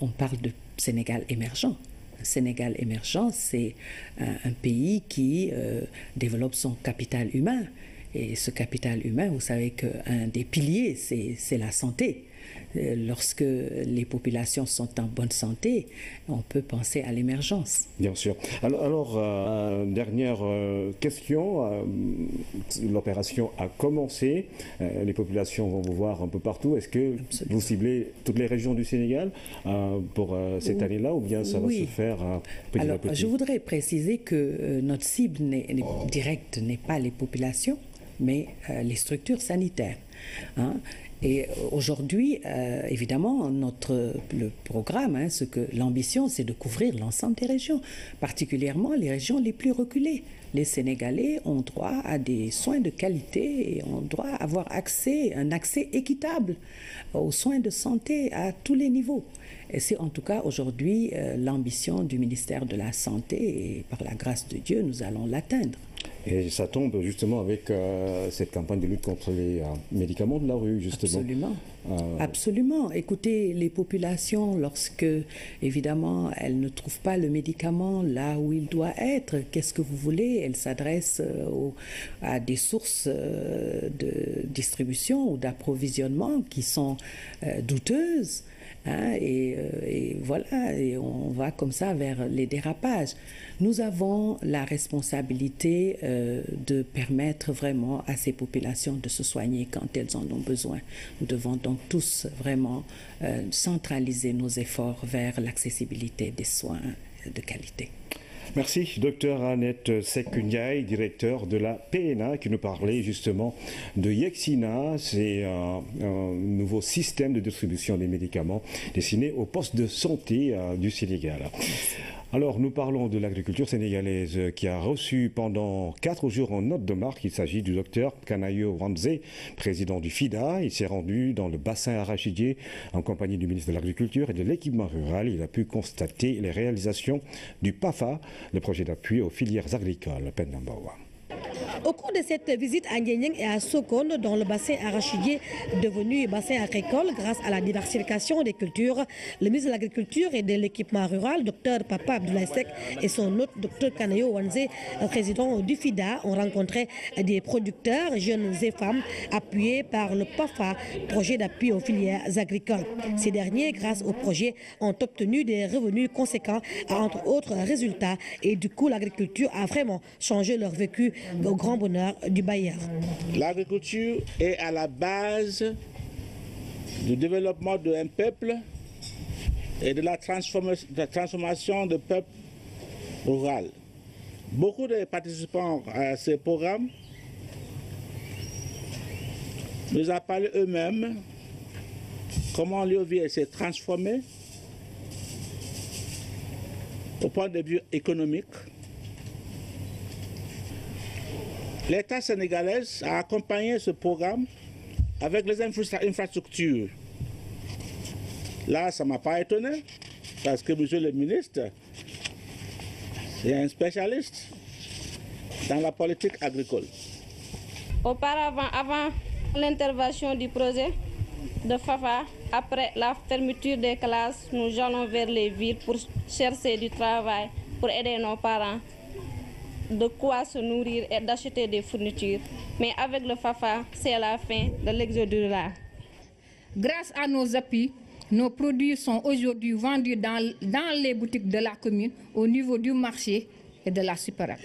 on parle de Sénégal émergent. Sénégal émergent, c'est un pays qui développe son capital humain. Et ce capital humain, vous savez qu'un des piliers, c'est la santé. Lorsque les populations sont en bonne santé, on peut penser à l'émergence. Bien sûr. Alors dernière question. L'opération a commencé. Les populations vont vous voir un peu partout. Est-ce que vous ciblez toutes les régions du Sénégal pour cette année-là, ou bien ça va se faire petit à petit? Je voudrais préciser que notre cible directe n'est pas les populations, mais les structures sanitaires. Et aujourd'hui, évidemment, le programme, l'ambition, c'est de couvrir l'ensemble des régions, particulièrement les régions les plus reculées. Les Sénégalais ont droit à des soins de qualité et ont droit à avoir un accès équitable aux soins de santé à tous les niveaux. Et c'est en tout cas aujourd'hui l'ambition du ministère de la Santé, et par la grâce de Dieu, nous allons l'atteindre. Et ça tombe justement avec cette campagne de lutte contre les médicaments de la rue, justement. Absolument. Absolument. Écoutez, les populations, lorsque, évidemment, elles ne trouvent pas le médicament là où il doit être, qu'est-ce que vous voulez? Elles s'adressent à des sources de distribution ou d'approvisionnement qui sont douteuses. Et voilà, et on va comme ça vers les dérapages. Nous avons la responsabilité de permettre vraiment à ces populations de se soigner quand elles en ont besoin. Nous devons donc tous vraiment centraliser nos efforts vers l'accessibilité des soins de qualité. Merci, docteur Annette Seck-Ndiaye, directeur de la PNA, qui nous parlait justement de Yexina. C'est un nouveau système de distribution des médicaments destiné aux postes de santé du Sénégal. Alors, nous parlons de l'agriculture sénégalaise qui a reçu pendant 4 jours en note de marque. Il s'agit du docteur Kanayo Wanze, président du FIDA. Il s'est rendu dans le bassin arachidier en compagnie du ministre de l'Agriculture et de l'équipement rural. Il a pu constater les réalisations du PAFA, le projet d'appui aux filières agricoles. Pendambawa. Au cours de cette visite à Nguyen et à Sokone, dans le bassin arachidier devenu bassin agricole grâce à la diversification des cultures, le ministre de l'Agriculture et de l'équipement rural, Dr Papa Abdoulaye Seck, et son hôte, Dr Kanayo Wanze, président du FIDA, ont rencontré des producteurs, jeunes et femmes, appuyés par le PAFA, projet d'appui aux filières agricoles. Ces derniers, grâce au projet, ont obtenu des revenus conséquents, entre autres résultats, et du coup l'agriculture a vraiment changé leur vécu au grand bonheur du bailleur. L'agriculture est à la base du développement d'un peuple et de la transformation du peuple rural. Beaucoup de participants à ces programmes nous ont parlé eux-mêmes comment leur vie s'est transformée au point de vue économique. L'État sénégalais a accompagné ce programme avec les infrastructures. Là, ça ne m'a pas étonné, parce que monsieur le ministre est un spécialiste dans la politique agricole. Auparavant, avant l'intervention du projet de FAFA, après la fermeture des classes, nous allons vers les villes pour chercher du travail, pour aider nos parents, de quoi se nourrir et d'acheter des fournitures. Mais avec le FAFA, c'est la fin de l'exode rural. Grâce à nos appuis, nos produits sont aujourd'hui vendus dans les boutiques de la commune, au niveau du marché et de la supérette.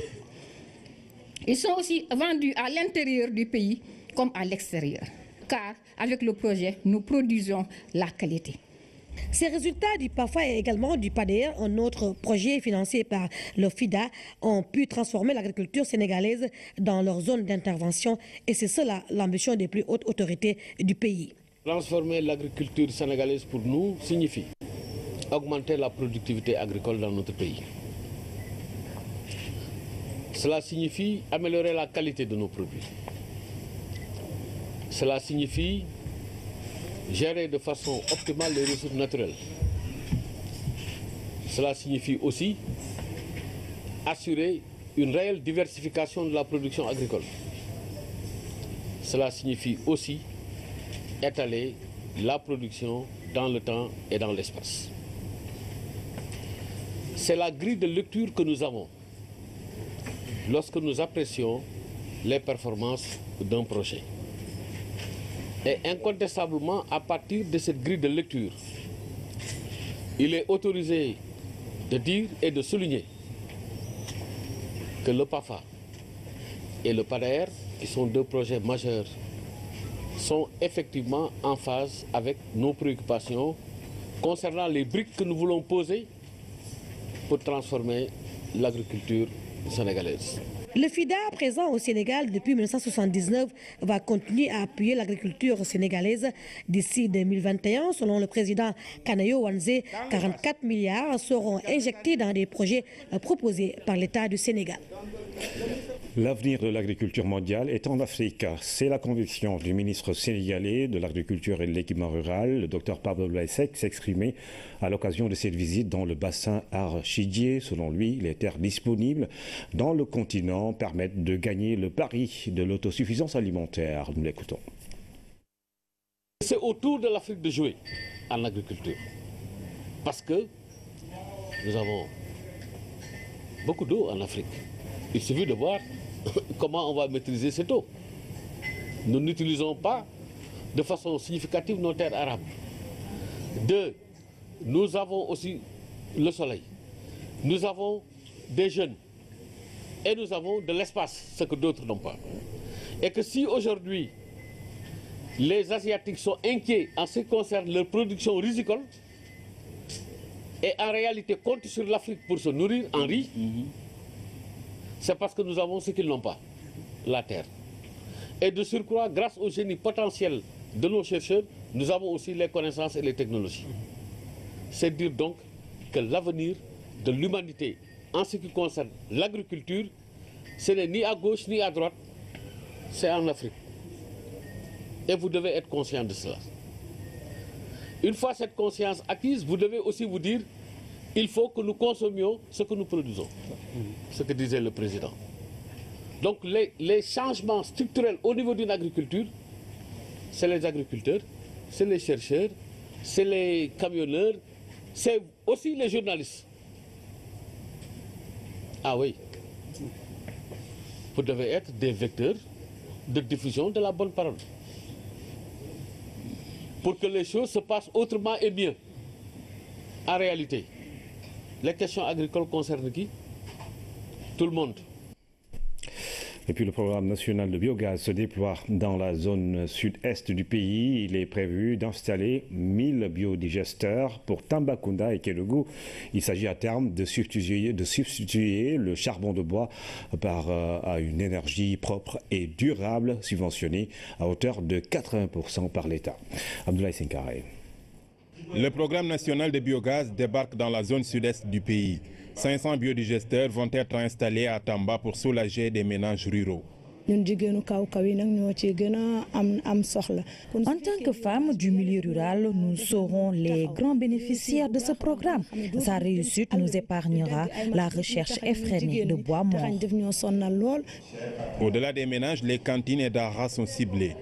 Ils sont aussi vendus à l'intérieur du pays comme à l'extérieur. Car avec le projet, nous produisons la qualité. Ces résultats du PAFA et également du PADER, un autre projet financé par le FIDA, ont pu transformer l'agriculture sénégalaise dans leur zone d'intervention, et c'est cela l'ambition des plus hautes autorités du pays. Transformer l'agriculture sénégalaise pour nous signifie augmenter la productivité agricole dans notre pays. Cela signifie améliorer la qualité de nos produits. Cela signifie gérer de façon optimale les ressources naturelles. Cela signifie aussi assurer une réelle diversification de la production agricole. Cela signifie aussi étaler la production dans le temps et dans l'espace. C'est la grille de lecture que nous avons lorsque nous apprécions les performances d'un projet. Et incontestablement, à partir de cette grille de lecture, il est autorisé de dire et de souligner que le PAFA et le PADER, qui sont deux projets majeurs, sont effectivement en phase avec nos préoccupations concernant les briques que nous voulons poser pour transformer l'agriculture sénégalaise. Le FIDA, présent au Sénégal depuis 1979, va continuer à appuyer l'agriculture sénégalaise d'ici 2021. Selon le président Kanayo Wanze, 44 milliards seront injectés dans des projets proposés par l'État du Sénégal. L'avenir de l'agriculture mondiale est en Afrique. C'est la conviction du ministre sénégalais de l'Agriculture et de l'Équipement rural, le Dr Pablo Laissek, s'exprimer à l'occasion de cette visite dans le bassin arachidier. Selon lui, les terres disponibles dans le continent permettent de gagner le pari de l'autosuffisance alimentaire. Nous l'écoutons. C'est au tour de l'Afrique de jouer en agriculture. Parce que nous avons beaucoup d'eau en Afrique. Il suffit de voir comment on va maîtriser cette eau. Nous n'utilisons pas de façon significative nos terres arables. Deux, nous avons aussi le soleil. Nous avons des jeunes. Et nous avons de l'espace, ce que d'autres n'ont pas. Et que si aujourd'hui, les Asiatiques sont inquiets en ce qui concerne leur production risicole, et en réalité comptent sur l'Afrique pour se nourrir en riz, c'est parce que nous avons ce qu'ils n'ont pas, la terre. Et de surcroît, grâce au génie potentiel de nos chercheurs, nous avons aussi les connaissances et les technologies. C'est dire donc que l'avenir de l'humanité en ce qui concerne l'agriculture, ce n'est ni à gauche ni à droite, c'est en Afrique. Et vous devez être conscient de cela. Une fois cette conscience acquise, vous devez aussi vous dire il faut que nous consommions ce que nous produisons, ce que disait le président. Donc les changements structurels au niveau d'une agriculture, c'est les agriculteurs, c'est les chercheurs, c'est les camionneurs, c'est aussi les journalistes. Ah oui, vous devez être des vecteurs de diffusion de la bonne parole. Pour que les choses se passent autrement et mieux. En réalité, les questions agricoles concernent qui? Tout le monde. Et puis le programme national de biogaz se déploie dans la zone sud-est du pays. Il est prévu d'installer 1000 biodigesteurs pour Tambacounda et Kédougou. Il s'agit à terme de substituer le charbon de bois à une énergie propre et durable subventionnée à hauteur de 80% par l'État. Abdoulaye Sinkare. Le programme national de biogaz débarque dans la zone sud-est du pays. 500 biodigesteurs vont être installés à Tamba pour soulager des ménages ruraux. En tant que femmes du milieu rural, nous serons les grands bénéficiaires de ce programme. Sa réussite nous épargnera la recherche effrénée de bois mort. Au-delà des ménages, les cantines et daras sont ciblées.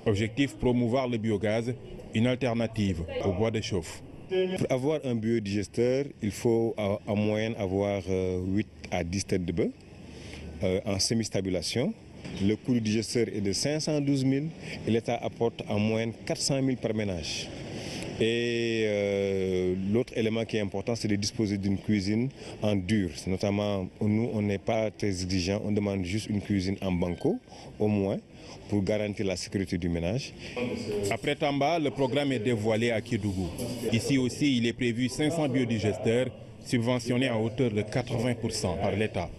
Objectif, promouvoir le biogaz, une alternative au bois de chauffe. Pour avoir un biodigesteur, il faut en moyenne avoir 8 à 10 têtes de bœuf en semi-stabulation. Le coût du digesteur est de 512 000 et l'État apporte en moyenne 400 000 par ménage. Et l'autre élément qui est important, c'est de disposer d'une cuisine en dur. Notamment, nous, on n'est pas très exigeant, on demande juste une cuisine en banco, au moins, pour garantir la sécurité du ménage. Après Tamba, le programme est dévoilé à Kédougou. Ici aussi, il est prévu 500 biodigesteurs subventionnés à hauteur de 80% par l'État.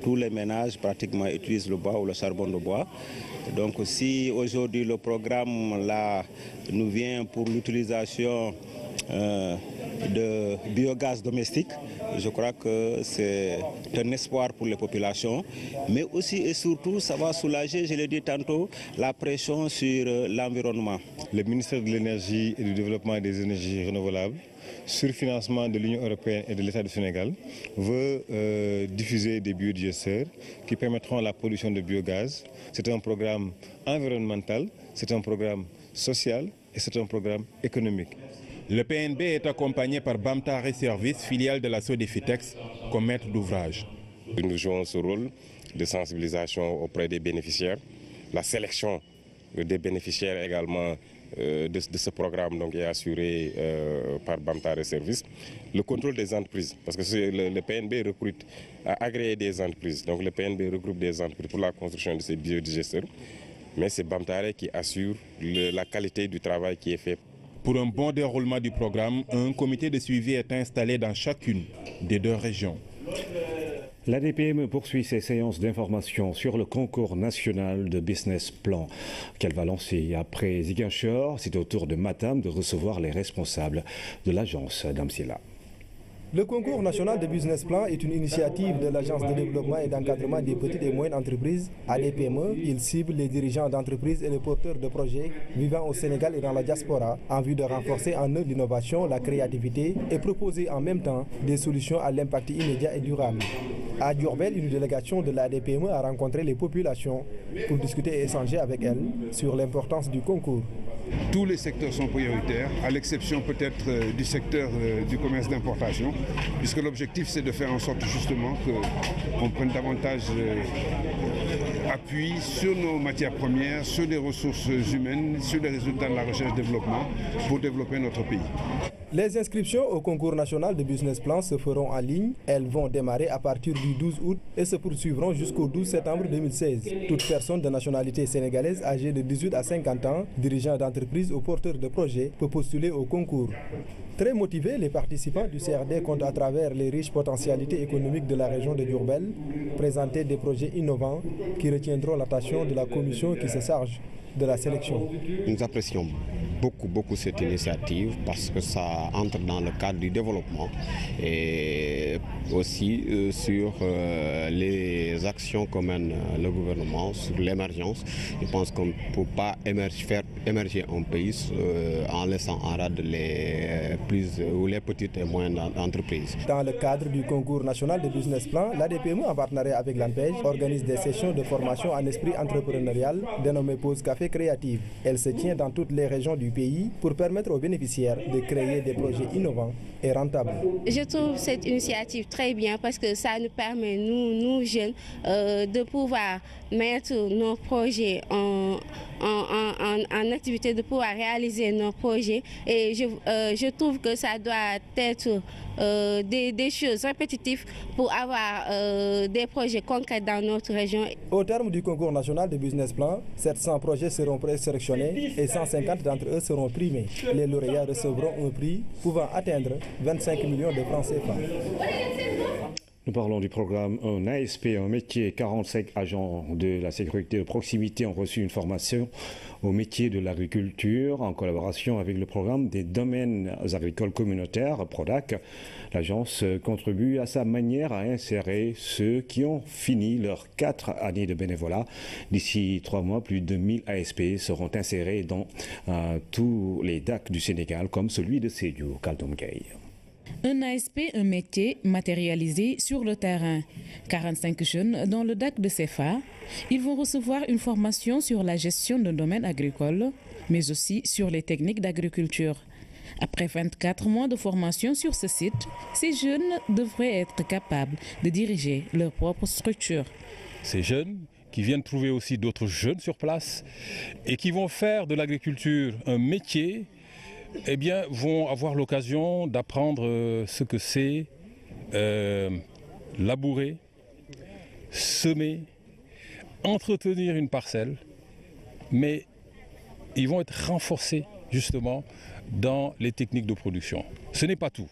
Tous les ménages pratiquement utilisent le bois ou le charbon de bois. Donc si aujourd'hui le programme là nous vient pour l'utilisation de biogaz domestique. Je crois que c'est un espoir pour les populations, mais aussi et surtout ça va soulager, je l'ai dit tantôt, la pression sur l'environnement. Le ministère de l'Énergie et du Développement des énergies renouvelables, sur financement de l'Union européenne et de l'État du Sénégal, veut diffuser des biodigesteurs qui permettront la production de biogaz. C'est un programme environnemental, c'est un programme social et c'est un programme économique. Le PNB est accompagné par Bamtare Services, filiale de la Sodefitex, comme maître d'ouvrage. Nous jouons ce rôle de sensibilisation auprès des bénéficiaires, la sélection des bénéficiaires également de ce programme donc, est assuré par Bamtare Services. Le contrôle des entreprises, parce que le PNB recrute, a agréé des entreprises. Donc le PNB regroupe des entreprises pour la construction de ces biodigesteurs. Mais c'est Bamtare qui assure la qualité du travail qui est fait. Pour un bon déroulement du programme, un comité de suivi est installé dans chacune des 2 régions. L'ADPME poursuit ses séances d'information sur le concours national de business plan qu'elle va lancer. Après Ziguinchor, c'est au tour de Matam de recevoir les responsables de l'agence d'Amsila. Le concours national de business plan est une initiative de l'Agence de développement et d'encadrement des petites et moyennes entreprises, ADPME. Il cible les dirigeants d'entreprises et les porteurs de projets vivant au Sénégal et dans la diaspora en vue de renforcer en eux l'innovation, la créativité et proposer en même temps des solutions à l'impact immédiat et durable. À Diourbel, une délégation de l'ADPME a rencontré les populations pour discuter et échanger avec elles sur l'importance du concours. Tous les secteurs sont prioritaires, à l'exception peut-être du secteur du commerce d'importation, puisque l'objectif c'est de faire en sorte justement qu'on prenne davantage appui sur nos matières premières, sur les ressources humaines, sur les résultats de la recherche-développement pour développer notre pays. Les inscriptions au concours national de business plan se feront en ligne. Elles vont démarrer à partir du 12 août et se poursuivront jusqu'au 12 septembre 2016. Toute personne de nationalité sénégalaise âgée de 18 à 50 ans, dirigeant d'entreprise ou porteur de projet, peut postuler au concours. Très motivés, les participants du CRD comptent à travers les riches potentialités économiques de la région de Diourbel présenter des projets innovants qui retiendront l'attention de la commission qui se charge de la sélection. Nous apprécions beaucoup cette initiative parce que ça entre dans le cadre du développement et aussi sur les actions que mène le gouvernement sur l'émergence. Je pense qu'on ne peut pas faire émerger un pays en laissant en rade les petites et moyennes entreprises. Dans le cadre du concours national de business plan, l'ADPME en partenariat avec l'ANPEJ organise des sessions de formation en esprit entrepreneurial dénommées Pause Café Créative. Elle se tient dans toutes les régions du pays pour permettre aux bénéficiaires de créer des projets innovants et rentables. Je trouve cette initiative très bien parce que ça nous permet, nous jeunes, de pouvoir mettre nos projets en activité, de pouvoir réaliser nos projets. Et je trouve que ça doit être des choses répétitives pour avoir des projets concrets dans notre région. Au terme du concours national de business plan, 700 projets seront présélectionnés et 150 d'entre eux seront primés. Les lauréats recevront un prix pouvant atteindre 25 millions de francs CFA. Nous parlons du programme Un ASP, un métier. 45 agents de la sécurité de proximité ont reçu une formation au métier de l'agriculture en collaboration avec le programme des domaines agricoles communautaires, PRODAC. L'agence contribue à sa manière à insérer ceux qui ont fini leurs 4 années de bénévolat. D'ici 3 mois, plus de 1000 ASP seront insérés dans tous les DAC du Sénégal, comme celui de Sédhiou, Kaltoum Gueye. Un ASP, un métier matérialisé sur le terrain. 45 jeunes dans le DAC de CFA. Ils vont recevoir une formation sur la gestion d'un domaine agricole, mais aussi sur les techniques d'agriculture. Après 24 mois de formation sur ce site, ces jeunes devraient être capables de diriger leur propre structure. Ces jeunes qui viennent trouver aussi d'autres jeunes sur place et qui vont faire de l'agriculture un métier, eh bien, vont avoir l'occasion d'apprendre ce que c'est labourer, semer, entretenir une parcelle, mais ils vont être renforcés justement dans les techniques de production. Ce n'est pas tout.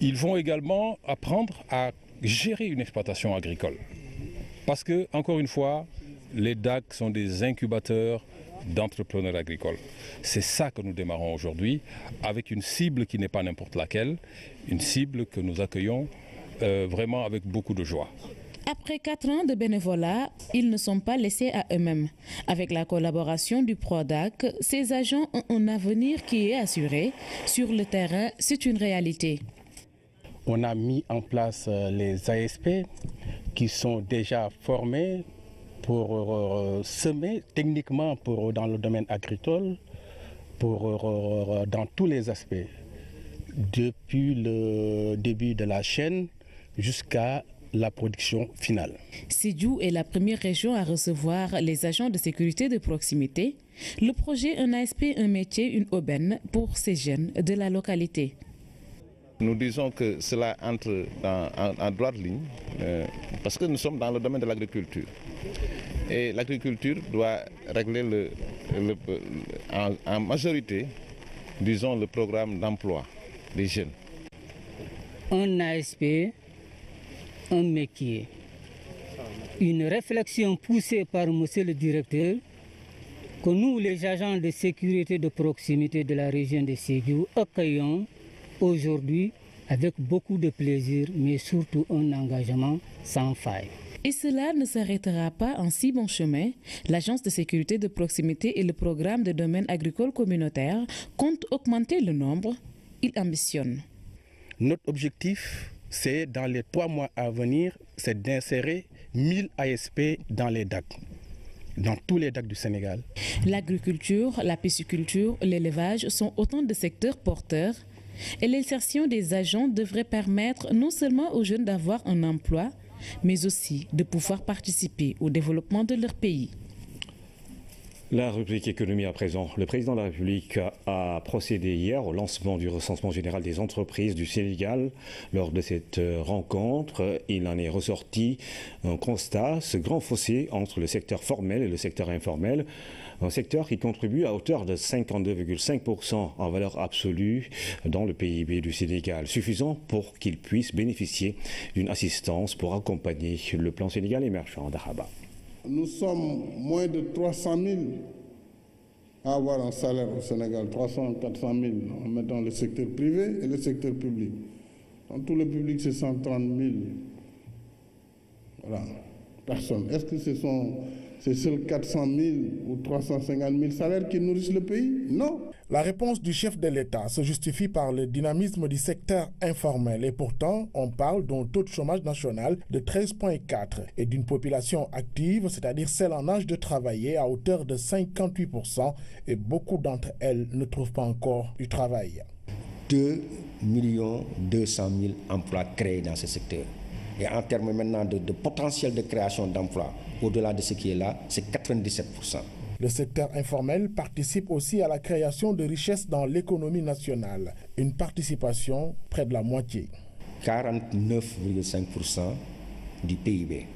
Ils vont également apprendre à gérer une exploitation agricole. Parce que, encore une fois, les DAC sont des incubateurs d'entrepreneurs agricoles. C'est ça que nous démarrons aujourd'hui, avec une cible qui n'est pas n'importe laquelle, une cible que nous accueillons vraiment avec beaucoup de joie. Après 4 ans de bénévolat, ils ne sont pas laissés à eux-mêmes. Avec la collaboration du PRODAC, ces agents ont un avenir qui est assuré. Sur le terrain, c'est une réalité. On a mis en place les ASP qui sont déjà formés pour semer techniquement dans le domaine agricole, dans tous les aspects, depuis le début de la chaîne jusqu'à la production finale. Sédhiou est la première région à recevoir les agents de sécurité de proximité. Le projet Un ASP, un métier, une aubaine pour ces jeunes de la localité. Nous disons que cela entre en droite ligne parce que nous sommes dans le domaine de l'agriculture. Et l'agriculture doit régler en majorité, disons, le programme d'emploi des jeunes. Un ASP, un métier. Une réflexion poussée par monsieur le directeur que nous, les agents de sécurité de proximité de la région de Sédhiou, accueillons aujourd'hui avec beaucoup de plaisir, mais surtout un engagement sans faille. Et cela ne s'arrêtera pas en si bon chemin. L'agence de sécurité de proximité et le programme de domaine agricole communautaire comptent augmenter le nombre. Ils ambitionnent. Notre objectif, c'est dans les 3 mois à venir, c'est d'insérer 1000 ASP dans les DAC, dans tous les DAC du Sénégal. L'agriculture, la pisciculture, l'élevage sont autant de secteurs porteurs. Et l'insertion des agents devrait permettre non seulement aux jeunes d'avoir un emploi, mais aussi de pouvoir participer au développement de leur pays. La rubrique économie à présent. Le président de la République a procédé hier au lancement du recensement général des entreprises du Sénégal. Lors de cette rencontre, il en est ressorti un constat, ce grand fossé entre le secteur formel et le secteur informel. Un secteur qui contribue à hauteur de 52,5% en valeur absolue dans le PIB du Sénégal, suffisant pour qu'il puisse bénéficier d'une assistance pour accompagner le plan Sénégal émergent d'Araba. Nous sommes moins de 300 000 à avoir un salaire au Sénégal, 300 400 000 en mettant le secteur privé et le secteur public. Dans tout le public, c'est 130 000 personnes. Est-ce que ce sont ces seuls 400 000 ou 350 000 salaires qui nourrissent le pays? Non. La réponse du chef de l'État se justifie par le dynamisme du secteur informel. Et pourtant, on parle d'un taux de chômage national de 13,4 et d'une population active, c'est-à-dire celle en âge de travailler, à hauteur de 58%. Et beaucoup d'entre elles ne trouvent pas encore du travail. 2 200 000 emplois créés dans ce secteur. Et en termes maintenant de potentiel de création d'emplois, au-delà de ce qui est là, c'est 97%. Le secteur informel participe aussi à la création de richesses dans l'économie nationale. Une participation près de la moitié. 49,5% du PIB.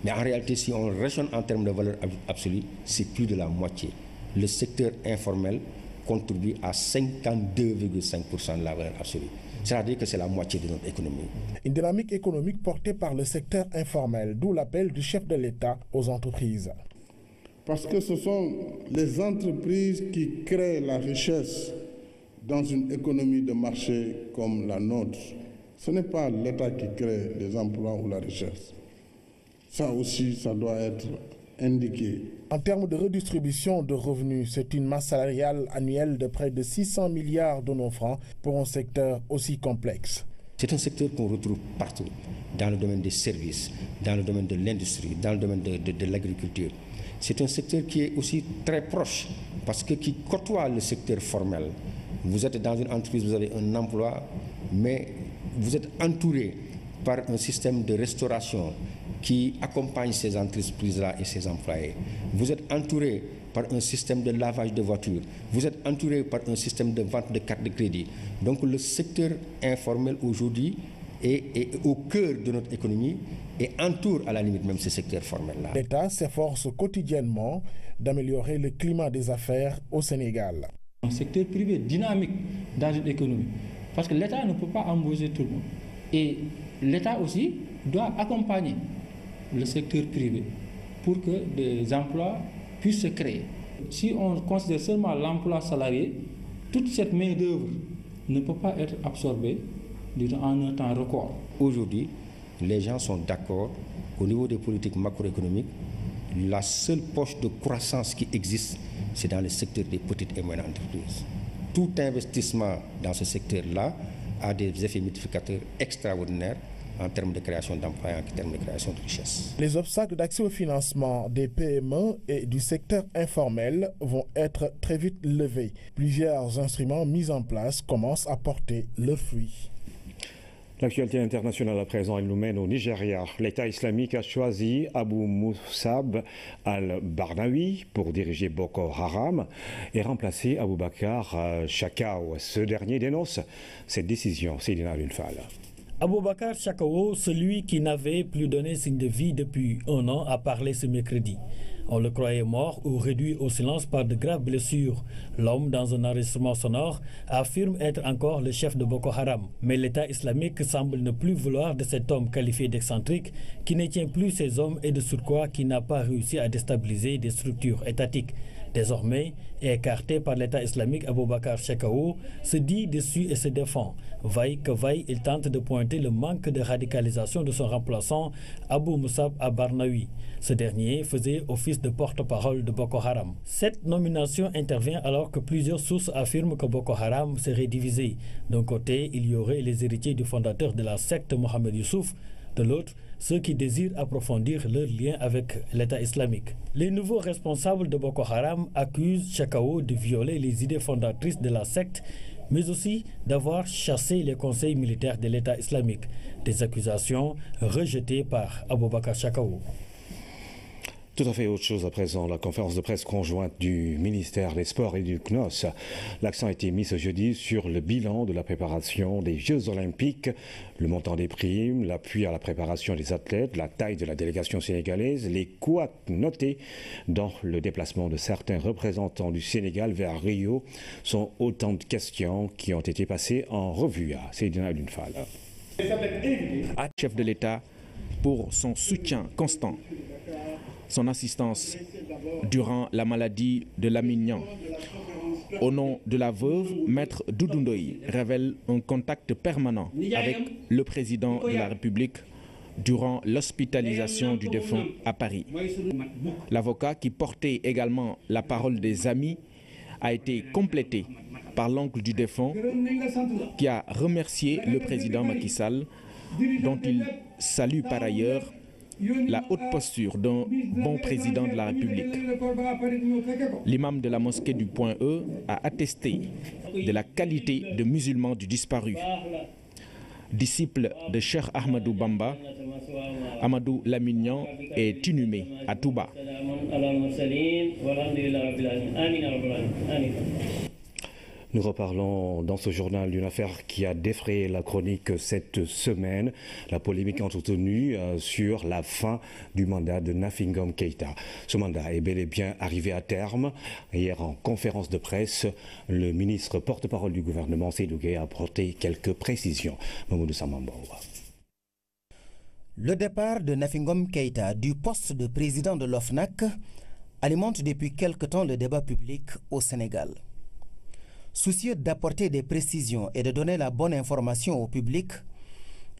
Mais en réalité, si on raisonne en termes de valeur absolue, c'est plus de la moitié. Le secteur informel contribue à 52,5% de la valeur absolue. C'est-à-dire que c'est la moitié de notre économie. Une dynamique économique portée par le secteur informel, d'où l'appel du chef de l'État aux entreprises. Parce que ce sont les entreprises qui créent la richesse dans une économie de marché comme la nôtre. Ce n'est pas l'État qui crée les emplois ou la richesse. Ça aussi, ça doit être indiqué. En termes de redistribution de revenus, c'est une masse salariale annuelle de près de 600 milliards de nos francs pour un secteur aussi complexe. C'est un secteur qu'on retrouve partout, dans le domaine des services, dans le domaine de l'industrie, dans le domaine de l'agriculture. C'est un secteur qui est aussi très proche, parce que qui côtoie le secteur formel. Vous êtes dans une entreprise, vous avez un emploi, mais vous êtes entouré par un système de restauration qui accompagne ces entreprises-là et ces employés. Vous êtes entouré par un système de lavage de voitures. Vous êtes entouré par un système de vente de cartes de crédit. Donc le secteur informel aujourd'hui est au cœur de notre économie et entoure à la limite même ce secteur formel-là. L'État s'efforce quotidiennement d'améliorer le climat des affaires au Sénégal. Un secteur privé dynamique dans une économie. Parce que l'État ne peut pas embaucher tout le monde. Et l'État aussi doit accompagner le secteur privé pour que des emplois puissent se créer. Si on considère seulement l'emploi salarié, toute cette main-d'œuvre ne peut pas être absorbée en un temps record. Aujourd'hui, les gens sont d'accord au niveau des politiques macroéconomiques. La seule poche de croissance qui existe, c'est dans le secteur des petites et moyennes entreprises. Tout investissement dans ce secteur-là a des effets multiplicateurs extraordinaires en termes de création d'emplois et en termes de création de richesses. Les obstacles d'accès au financement des PME et du secteur informel vont être très vite levés. Plusieurs instruments mis en place commencent à porter leurs fruits. L'actualité internationale à présent, elle nous mène au Nigeria. L'État islamique a choisi Abu Musab al-Barnawi pour diriger Boko Haram et remplacer Aboubakar Shakau. Ce dernier dénonce cette décision. Seydina Lunfal. Aboubakar Shakau, celui qui n'avait plus donné signe de vie depuis un an, a parlé ce mercredi. On le croyait mort ou réduit au silence par de graves blessures. L'homme, dans un enregistrement sonore, affirme être encore le chef de Boko Haram. Mais l'État islamique semble ne plus vouloir de cet homme qualifié d'excentrique, qui ne tient plus ses hommes et de surcroît qui n'a pas réussi à déstabiliser des structures étatiques. Désormais, écarté par l'État islamique, Aboubakar Shakau se dit déçu et se défend. Vaille que vaille, il tente de pointer le manque de radicalisation de son remplaçant, Abu Musab al-Barnawi. Ce dernier faisait office de porte-parole de Boko Haram. Cette nomination intervient alors que plusieurs sources affirment que Boko Haram serait divisé. D'un côté, il y aurait les héritiers du fondateur de la secte Mohamed Youssouf. De l'autre, ceux qui désirent approfondir leur lien avec l'État islamique. Les nouveaux responsables de Boko Haram accusent Shakau de violer les idées fondatrices de la secte, mais aussi d'avoir chassé les conseils militaires de l'État islamique. Des accusations rejetées par Aboubakar Shakau. Tout à fait autre chose à présent, la conférence de presse conjointe du ministère des Sports et du CNOS. L'accent a été mis ce jeudi sur le bilan de la préparation des Jeux Olympiques, le montant des primes, l'appui à la préparation des athlètes, la taille de la délégation sénégalaise, les couacs notés dans le déplacement de certains représentants du Sénégal vers Rio sont autant de questions qui ont été passées en revue à Seydina Lunfal. Chef de l'État pour son soutien constant, son assistance durant la maladie de Lamine Niang. Au nom de la veuve, Maître Doudou Ndoye révèle un contact permanent avec le président de la République durant l'hospitalisation du défunt à Paris. L'avocat qui portait également la parole des amis a été complété par l'oncle du défunt qui a remercié le président Macky Sall, dont il salue par ailleurs la haute posture d'un bon président de la République. L'imam de la mosquée du Point E a attesté de la qualité de musulman du disparu. Disciple de Cheikh Ahmadou Bamba, Amadou Lamine Niang est inhumé à Touba. Nous reparlons dans ce journal d'une affaire qui a défrayé la chronique cette semaine, la polémique entretenue sur la fin du mandat de Nafi Ngom Keïta. Ce mandat est bel et bien arrivé à terme. Hier, en conférence de presse, le ministre porte-parole du gouvernement, Seydou Gueye, a apporté quelques précisions. Mamoudou Samambo. Le départ de Nafi Ngom Keïta du poste de président de l'OFNAC alimente depuis quelque temps le débat public au Sénégal. Soucieux d'apporter des précisions et de donner la bonne information au public,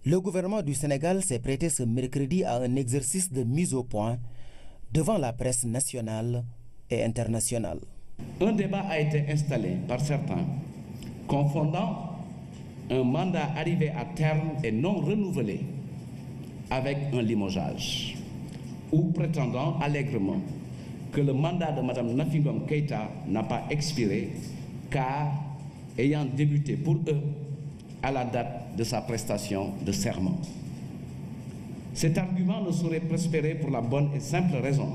le gouvernement du Sénégal s'est prêté ce mercredi à un exercice de mise au point devant la presse nationale et internationale. Un débat a été installé par certains, confondant un mandat arrivé à terme et non renouvelé avec un limogeage, ou prétendant allègrement que le mandat de Mme Nafi Ngom Keïta n'a pas expiré, car ayant débuté pour eux à la date de sa prestation de serment. Cet argument ne saurait prospérer pour la bonne et simple raison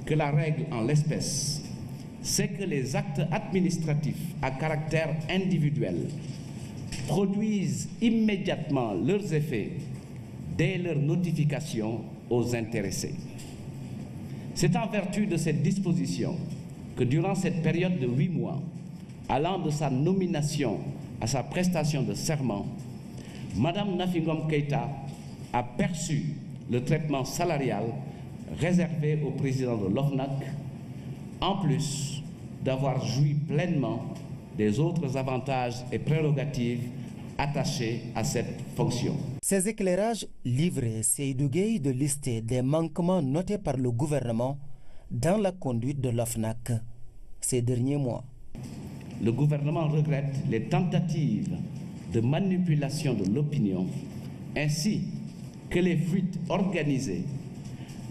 que la règle en l'espèce, c'est que les actes administratifs à caractère individuel produisent immédiatement leurs effets dès leur notification aux intéressés. C'est en vertu de cette disposition que durant cette période de 8 mois, allant de sa nomination à sa prestation de serment, Mme Nafi Ngom Keïta a perçu le traitement salarial réservé au président de l'OFNAC en plus d'avoir joui pleinement des autres avantages et prérogatives attachés à cette fonction. Ces éclairages livrés, Seydou Gueye de lister des manquements notés par le gouvernement dans la conduite de l'OFNAC ces derniers mois. Le gouvernement regrette les tentatives de manipulation de l'opinion ainsi que les fuites organisées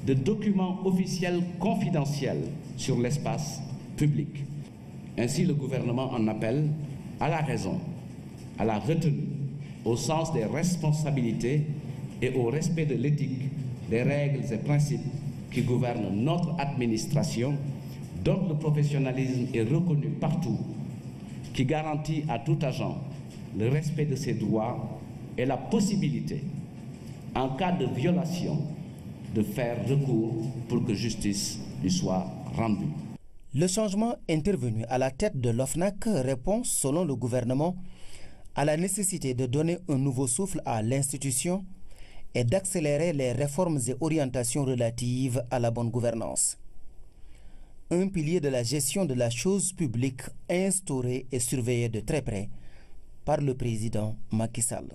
de documents officiels confidentiels sur l'espace public. Ainsi, le gouvernement en appelle à la raison, à la retenue, au sens des responsabilités et au respect de l'éthique, des règles et principes qui gouvernent notre administration, dont le professionnalisme est reconnu partout, qui garantit à tout agent le respect de ses droits et la possibilité, en cas de violation, de faire recours pour que justice lui soit rendue. Le changement intervenu à la tête de l'OFNAC répond, selon le gouvernement, à la nécessité de donner un nouveau souffle à l'institution et d'accélérer les réformes et orientations relatives à la bonne gouvernance. Un pilier de la gestion de la chose publique instauré et surveillé de très près par le président Macky Sall.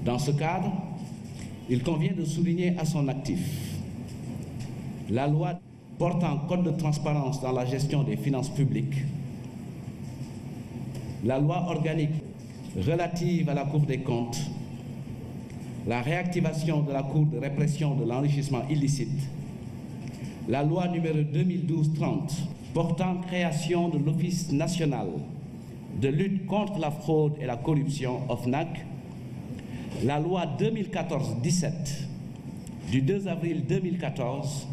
Dans ce cadre, il convient de souligner à son actif la loi portant code de transparence dans la gestion des finances publiques, la loi organique relative à la Cour des comptes, la réactivation de la Cour de répression de l'enrichissement illicite, la loi numéro 2012-30 portant création de l'Office national de lutte contre la fraude et la corruption OFNAC, la loi 2014-17 du 2 avril 2014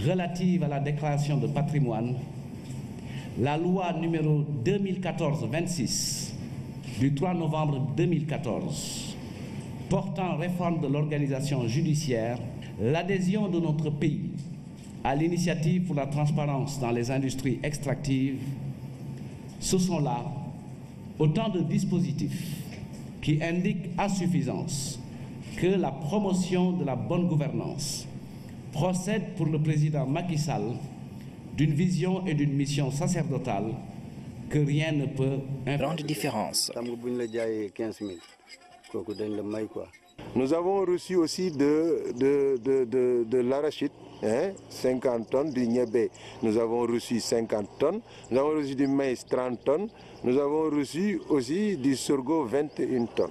relative à la déclaration de patrimoine, la loi numéro 2014-26 du 3 novembre 2014 portant réforme de l'organisation judiciaire, l'adhésion de notre pays à l'initiative pour la transparence dans les industries extractives, ce sont là autant de dispositifs qui indiquent à suffisance que la promotion de la bonne gouvernance procède pour le président Macky Sall d'une vision et d'une mission sacerdotale que rien ne peut grande différence. Nous avons reçu aussi de l'arachide, 50 tonnes, du niébé, nous avons reçu 50 tonnes, nous avons reçu du maïs 30 tonnes, nous avons reçu aussi du sorgho 21 tonnes.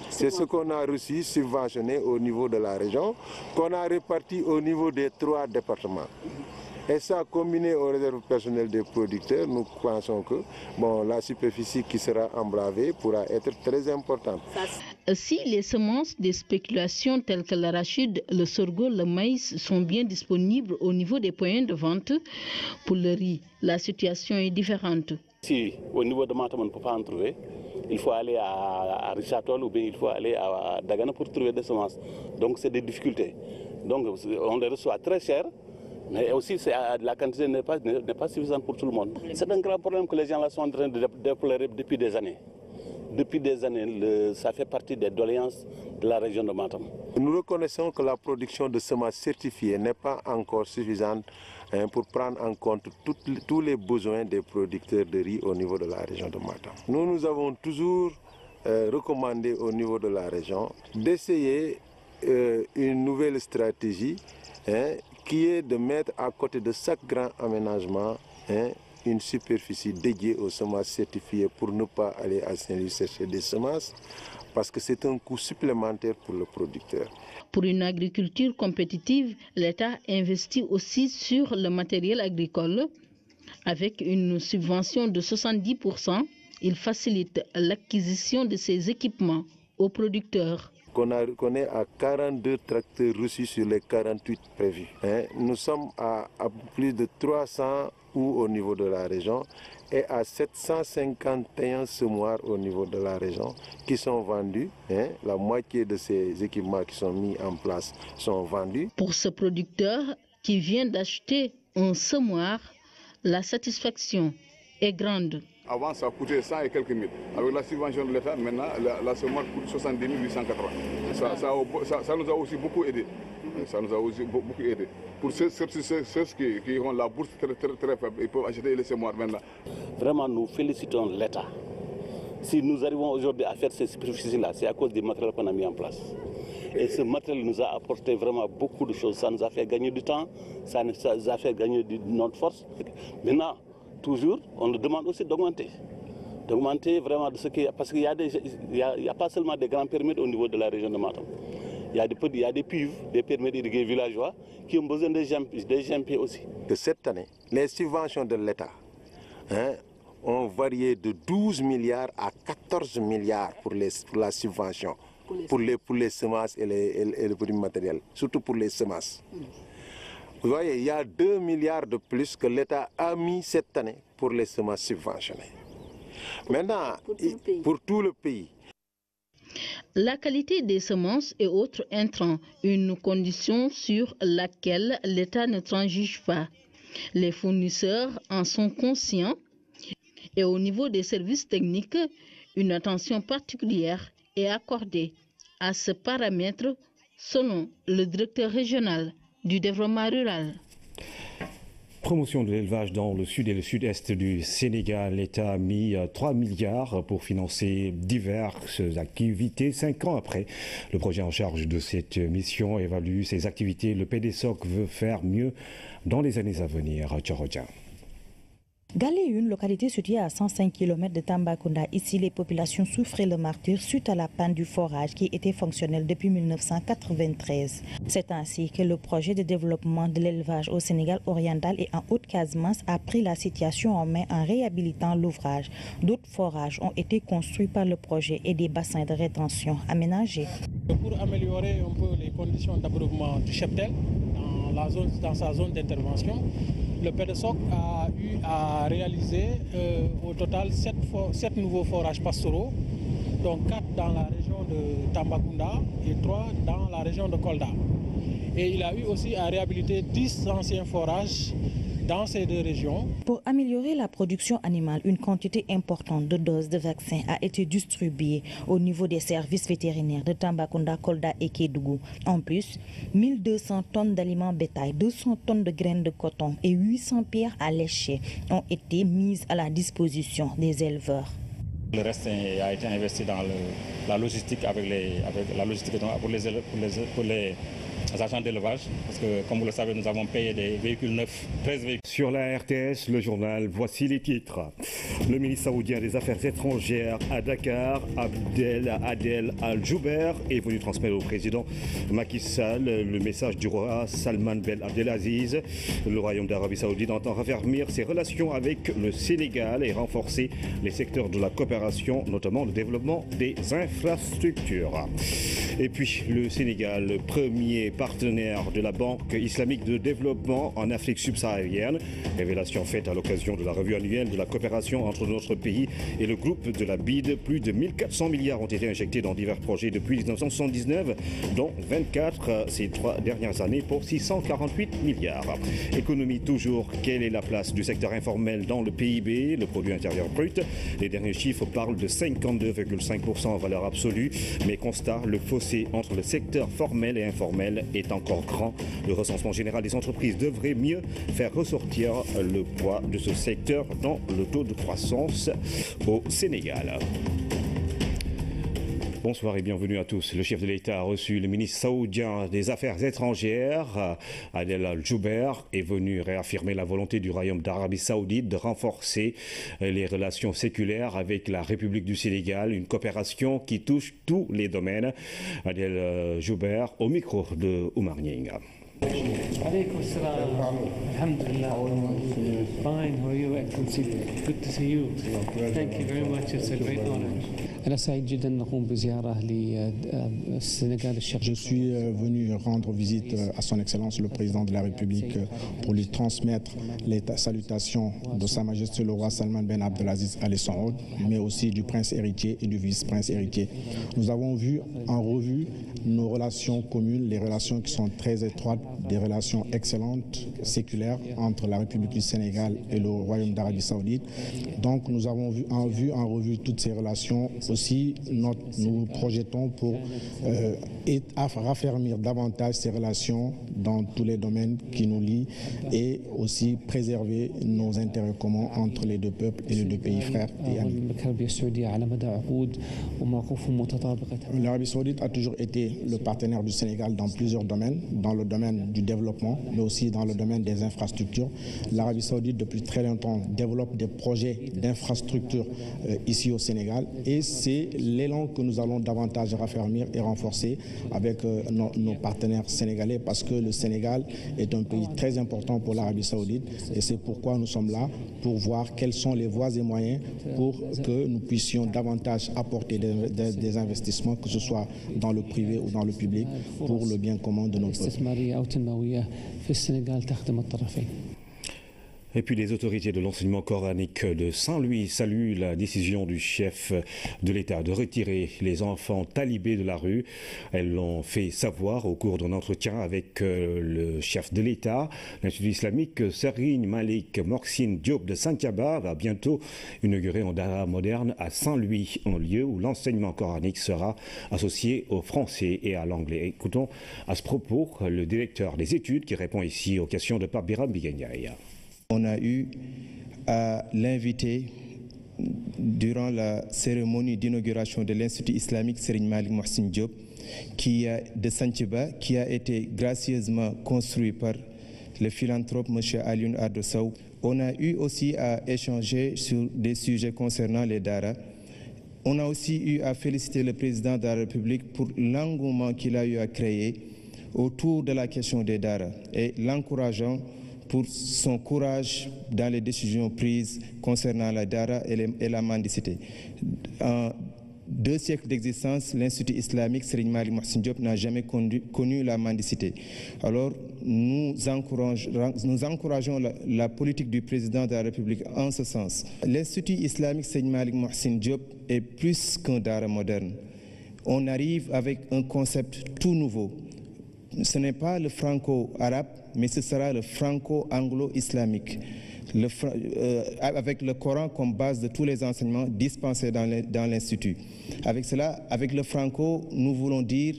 C'est ce qu'on a reçu subventionné au niveau de la région, qu'on a réparti au niveau des 3 départements. Et ça, combiné aux réserves personnelles des producteurs, nous pensons que la superficie qui sera emblavée pourra être très importante. Si les semences de spéculation telles que l'arachide, le sorgho, le maïs sont bien disponibles au niveau des points de vente, pour le riz, la situation est différente. Si au niveau de Matam on ne peut pas en trouver, il faut aller à Richard-Toll ou bien il faut aller à Dagana pour trouver des semences. Donc c'est des difficultés. Donc on les reçoit très cher. Mais aussi, la quantité n'est pas suffisante pour tout le monde. C'est un grand problème que les gens là sont en train de déplorer depuis des années. Depuis des années, ça fait partie des doléances de la région de Matam. Nous reconnaissons que la production de semences certifiées n'est pas encore suffisante pour prendre en compte tous les besoins des producteurs de riz au niveau de la région de Matam. Nous avons toujours recommandé au niveau de la région d'essayer une nouvelle stratégie qui est de mettre à côté de chaque grand aménagement une superficie dédiée aux semences certifiées pour ne pas aller à Saint-Louis chercher des semences, parce que c'est un coût supplémentaire pour le producteur. Pour une agriculture compétitive, l'État investit aussi sur le matériel agricole. Avec une subvention de 70%, il facilite l'acquisition de ces équipements aux producteurs. Qu'on est à 42 tracteurs reçus sur les 48 prévus. Nous sommes à plus de 300 au niveau de la région et à 751 semoirs au niveau de la région qui sont vendus. La moitié de ces équipements qui sont mis en place sont vendus. Pour ce producteur qui vient d'acheter un semoir, la satisfaction est grande. Avant, ça coûtait 100 et quelques mille. Avec la subvention de l'État, maintenant, la semence coûte 70 880. Ça nous a aussi beaucoup aidé. Ça nous a aussi beaucoup aidé. Pour ceux qui ont la bourse très faible, ils peuvent acheter les semoirs maintenant. Vraiment, nous félicitons l'État. Si nous arrivons aujourd'hui à faire ces superficies-là, c'est à cause du matériel qu'on a mis en place. Et ce matériel nous a apporté vraiment beaucoup de choses. Ça nous a fait gagner du temps, ça nous a fait gagner de notre force. Maintenant, toujours, on nous demande aussi d'augmenter. D'augmenter vraiment de ce qu'il y a. Parce qu'il n'y a pas seulement des grands permis au niveau de la région de Matam. Il y a des PUV, des permis irrigués villageois, qui ont besoin des GMP aussi. De cette année, les subventions de l'État ont varié de 12 milliards à 14 milliards pour la subvention, pour les semences et le produit matériel, surtout pour les semences. Vous voyez, il y a 2 milliards de plus que l'État a mis cette année pour les semences subventionnées. Maintenant, pour tout le pays. La qualité des semences et autres intrants, une condition sur laquelle l'État ne transige pas. Les fournisseurs en sont conscients et au niveau des services techniques, une attention particulière est accordée à ce paramètre selon le directeur régional du développement rural. Promotion de l'élevage dans le sud et le sud-est du Sénégal. L'État a mis 3 milliards pour financer diverses activités. 5 ans après, le projet en charge de cette mission évalue ces activités. Le PDSOC veut faire mieux dans les années à venir. Tchorodia. Galé, une localité située à 105 km de Tambacounda. Ici, les populations souffraient le martyre suite à la panne du forage qui était fonctionnel depuis 1993. C'est ainsi que le projet de développement de l'élevage au Sénégal oriental et en Haute-Casamance a pris la situation en main en réhabilitant l'ouvrage. D'autres forages ont été construits par le projet et des bassins de rétention aménagés. Pour améliorer un peu les conditions d'abreuvement du cheptel dans sa zone d'intervention, le PDSOC a eu à réaliser au total 7 nouveaux forages pastoraux, donc 4 dans la région de Tambacounda et 3 dans la région de Kolda. Et il a eu aussi à réhabiliter 10 anciens forages dans ces 2 régions. Pour améliorer la production animale, une quantité importante de doses de vaccins a été distribuée au niveau des services vétérinaires de Tambacounda, Kolda et Kédougou. En plus, 1200 tonnes d'aliments bétail, 200 tonnes de graines de coton et 800 pierres à lécher ont été mises à la disposition des éleveurs. Le reste a été investi dans la logistique pour les agents d'élevage, parce que comme vous le savez, nous avons payé des véhicules neufs, 13 véhicules. Sur la RTS, le journal, voici les titres. Le ministre saoudien des Affaires étrangères à Dakar, Adel Al-Jouber, est venu transmettre au président Macky Sall le message du roi Salman Ben Abdelaziz. Le royaume d'Arabie Saoudite entend raffermir ses relations avec le Sénégal et renforcer les secteurs de la coopération, notamment le développement des infrastructures. Et puis le Sénégal, premier partenaire de la Banque islamique de développement en Afrique subsaharienne. Révélation faite à l'occasion de la revue annuelle de la coopération entre notre pays et le groupe de la BID. Plus de 1400 milliards ont été injectés dans divers projets depuis 1979, dont 24 ces 3 dernières années pour 648 milliards. Économie toujours, quelle est la place du secteur informel dans le PIB, le produit intérieur brut? Les derniers chiffres parlent de 52,5% en valeur absolue, mais constat, le fossé entre le secteur formel et informel est encore grand. Le recensement général des entreprises devrait mieux faire ressortir le poids de ce secteur dans le taux de croissance au Sénégal. Bonsoir et bienvenue à tous. Le chef de l'État a reçu le ministre saoudien des Affaires étrangères, Adel Al-Jouber, est venu réaffirmer la volonté du royaume d'Arabie Saoudite de renforcer les relations séculaires avec la République du Sénégal, une coopération qui touche tous les domaines. Adel Al-Jouber au micro de Oumar Nying. Alaikum salam. Alhamdulillah. Fine. How are you, Excellency? Good to see you. Thank you very much. It's a great honor. Je suis venu rendre visite à son Excellence le Président de la République pour lui transmettre les salutations de Sa Majesté le roi Salman Ben Abdelaziz Al Saoud, mais aussi du prince héritier et du vice-prince héritier. Nous avons vu en revue nos relations communes, les relations qui sont très étroites, des relations excellentes, séculaires entre la République du Sénégal et le Royaume d'Arabie Saoudite. Donc nous avons vu en revue toutes ces relations. Aussi, nous projetons pour raffermir davantage ces relations dans tous les domaines qui nous lient et aussi préserver nos intérêts communs entre les deux peuples et les deux pays frères et amis. L'Arabie Saoudite a toujours été le partenaire du Sénégal dans plusieurs domaines, dans le domaine du développement, mais aussi dans le domaine des infrastructures. L'Arabie Saoudite, depuis très longtemps, développe des projets d'infrastructures ici au Sénégal et c'est l'élan que nous allons davantage raffermir et renforcer avec nos partenaires sénégalais parce que le Sénégal est un pays très important pour l'Arabie Saoudite et c'est pourquoi nous sommes là pour voir quelles sont les voies et moyens pour que nous puissions davantage apporter des investissements, que ce soit dans le privé ou dans le public, pour le bien commun de nos peuples. Et puis les autorités de l'enseignement coranique de Saint-Louis saluent la décision du chef de l'État de retirer les enfants talibés de la rue. Elles l'ont fait savoir au cours d'un entretien avec le chef de l'État. L'Institut islamique Serigne Malik Mohsin Diop de Santhiaba va bientôt inaugurer un dara moderne à Saint-Louis, un lieu où l'enseignement coranique sera associé au français et à l'anglais. Écoutons à ce propos le directeur des études qui répond ici aux questions de Pape Biram Bigueniaï. On a eu à l'inviter durant la cérémonie d'inauguration de l'Institut islamique Serigne Malik Mohsin Diop de Santhiaba, qui a été gracieusement construit par le philanthrope M. Alioune Ardo Sow. On a eu aussi à échanger sur des sujets concernant les daras. On a aussi eu à féliciter le président de la République pour l'engouement qu'il a eu à créer autour de la question des daras et l'encourageant pour son courage dans les décisions prises concernant la dara et la mendicité. En 2 siècles d'existence, l'Institut islamique Serigne Malik Mohsin Diop n'a jamais connu la mendicité. Alors, nous encourageons la politique du président de la République en ce sens. L'Institut islamique Serigne Malik Mohsin Diop est plus qu'un dara moderne. On arrive avec un concept tout nouveau. Ce n'est pas le franco-arabe, mais ce sera le franco-anglo-islamique, avec le Coran comme base de tous les enseignements dispensés dans l'Institut. Avec cela, avec le franco, nous voulons dire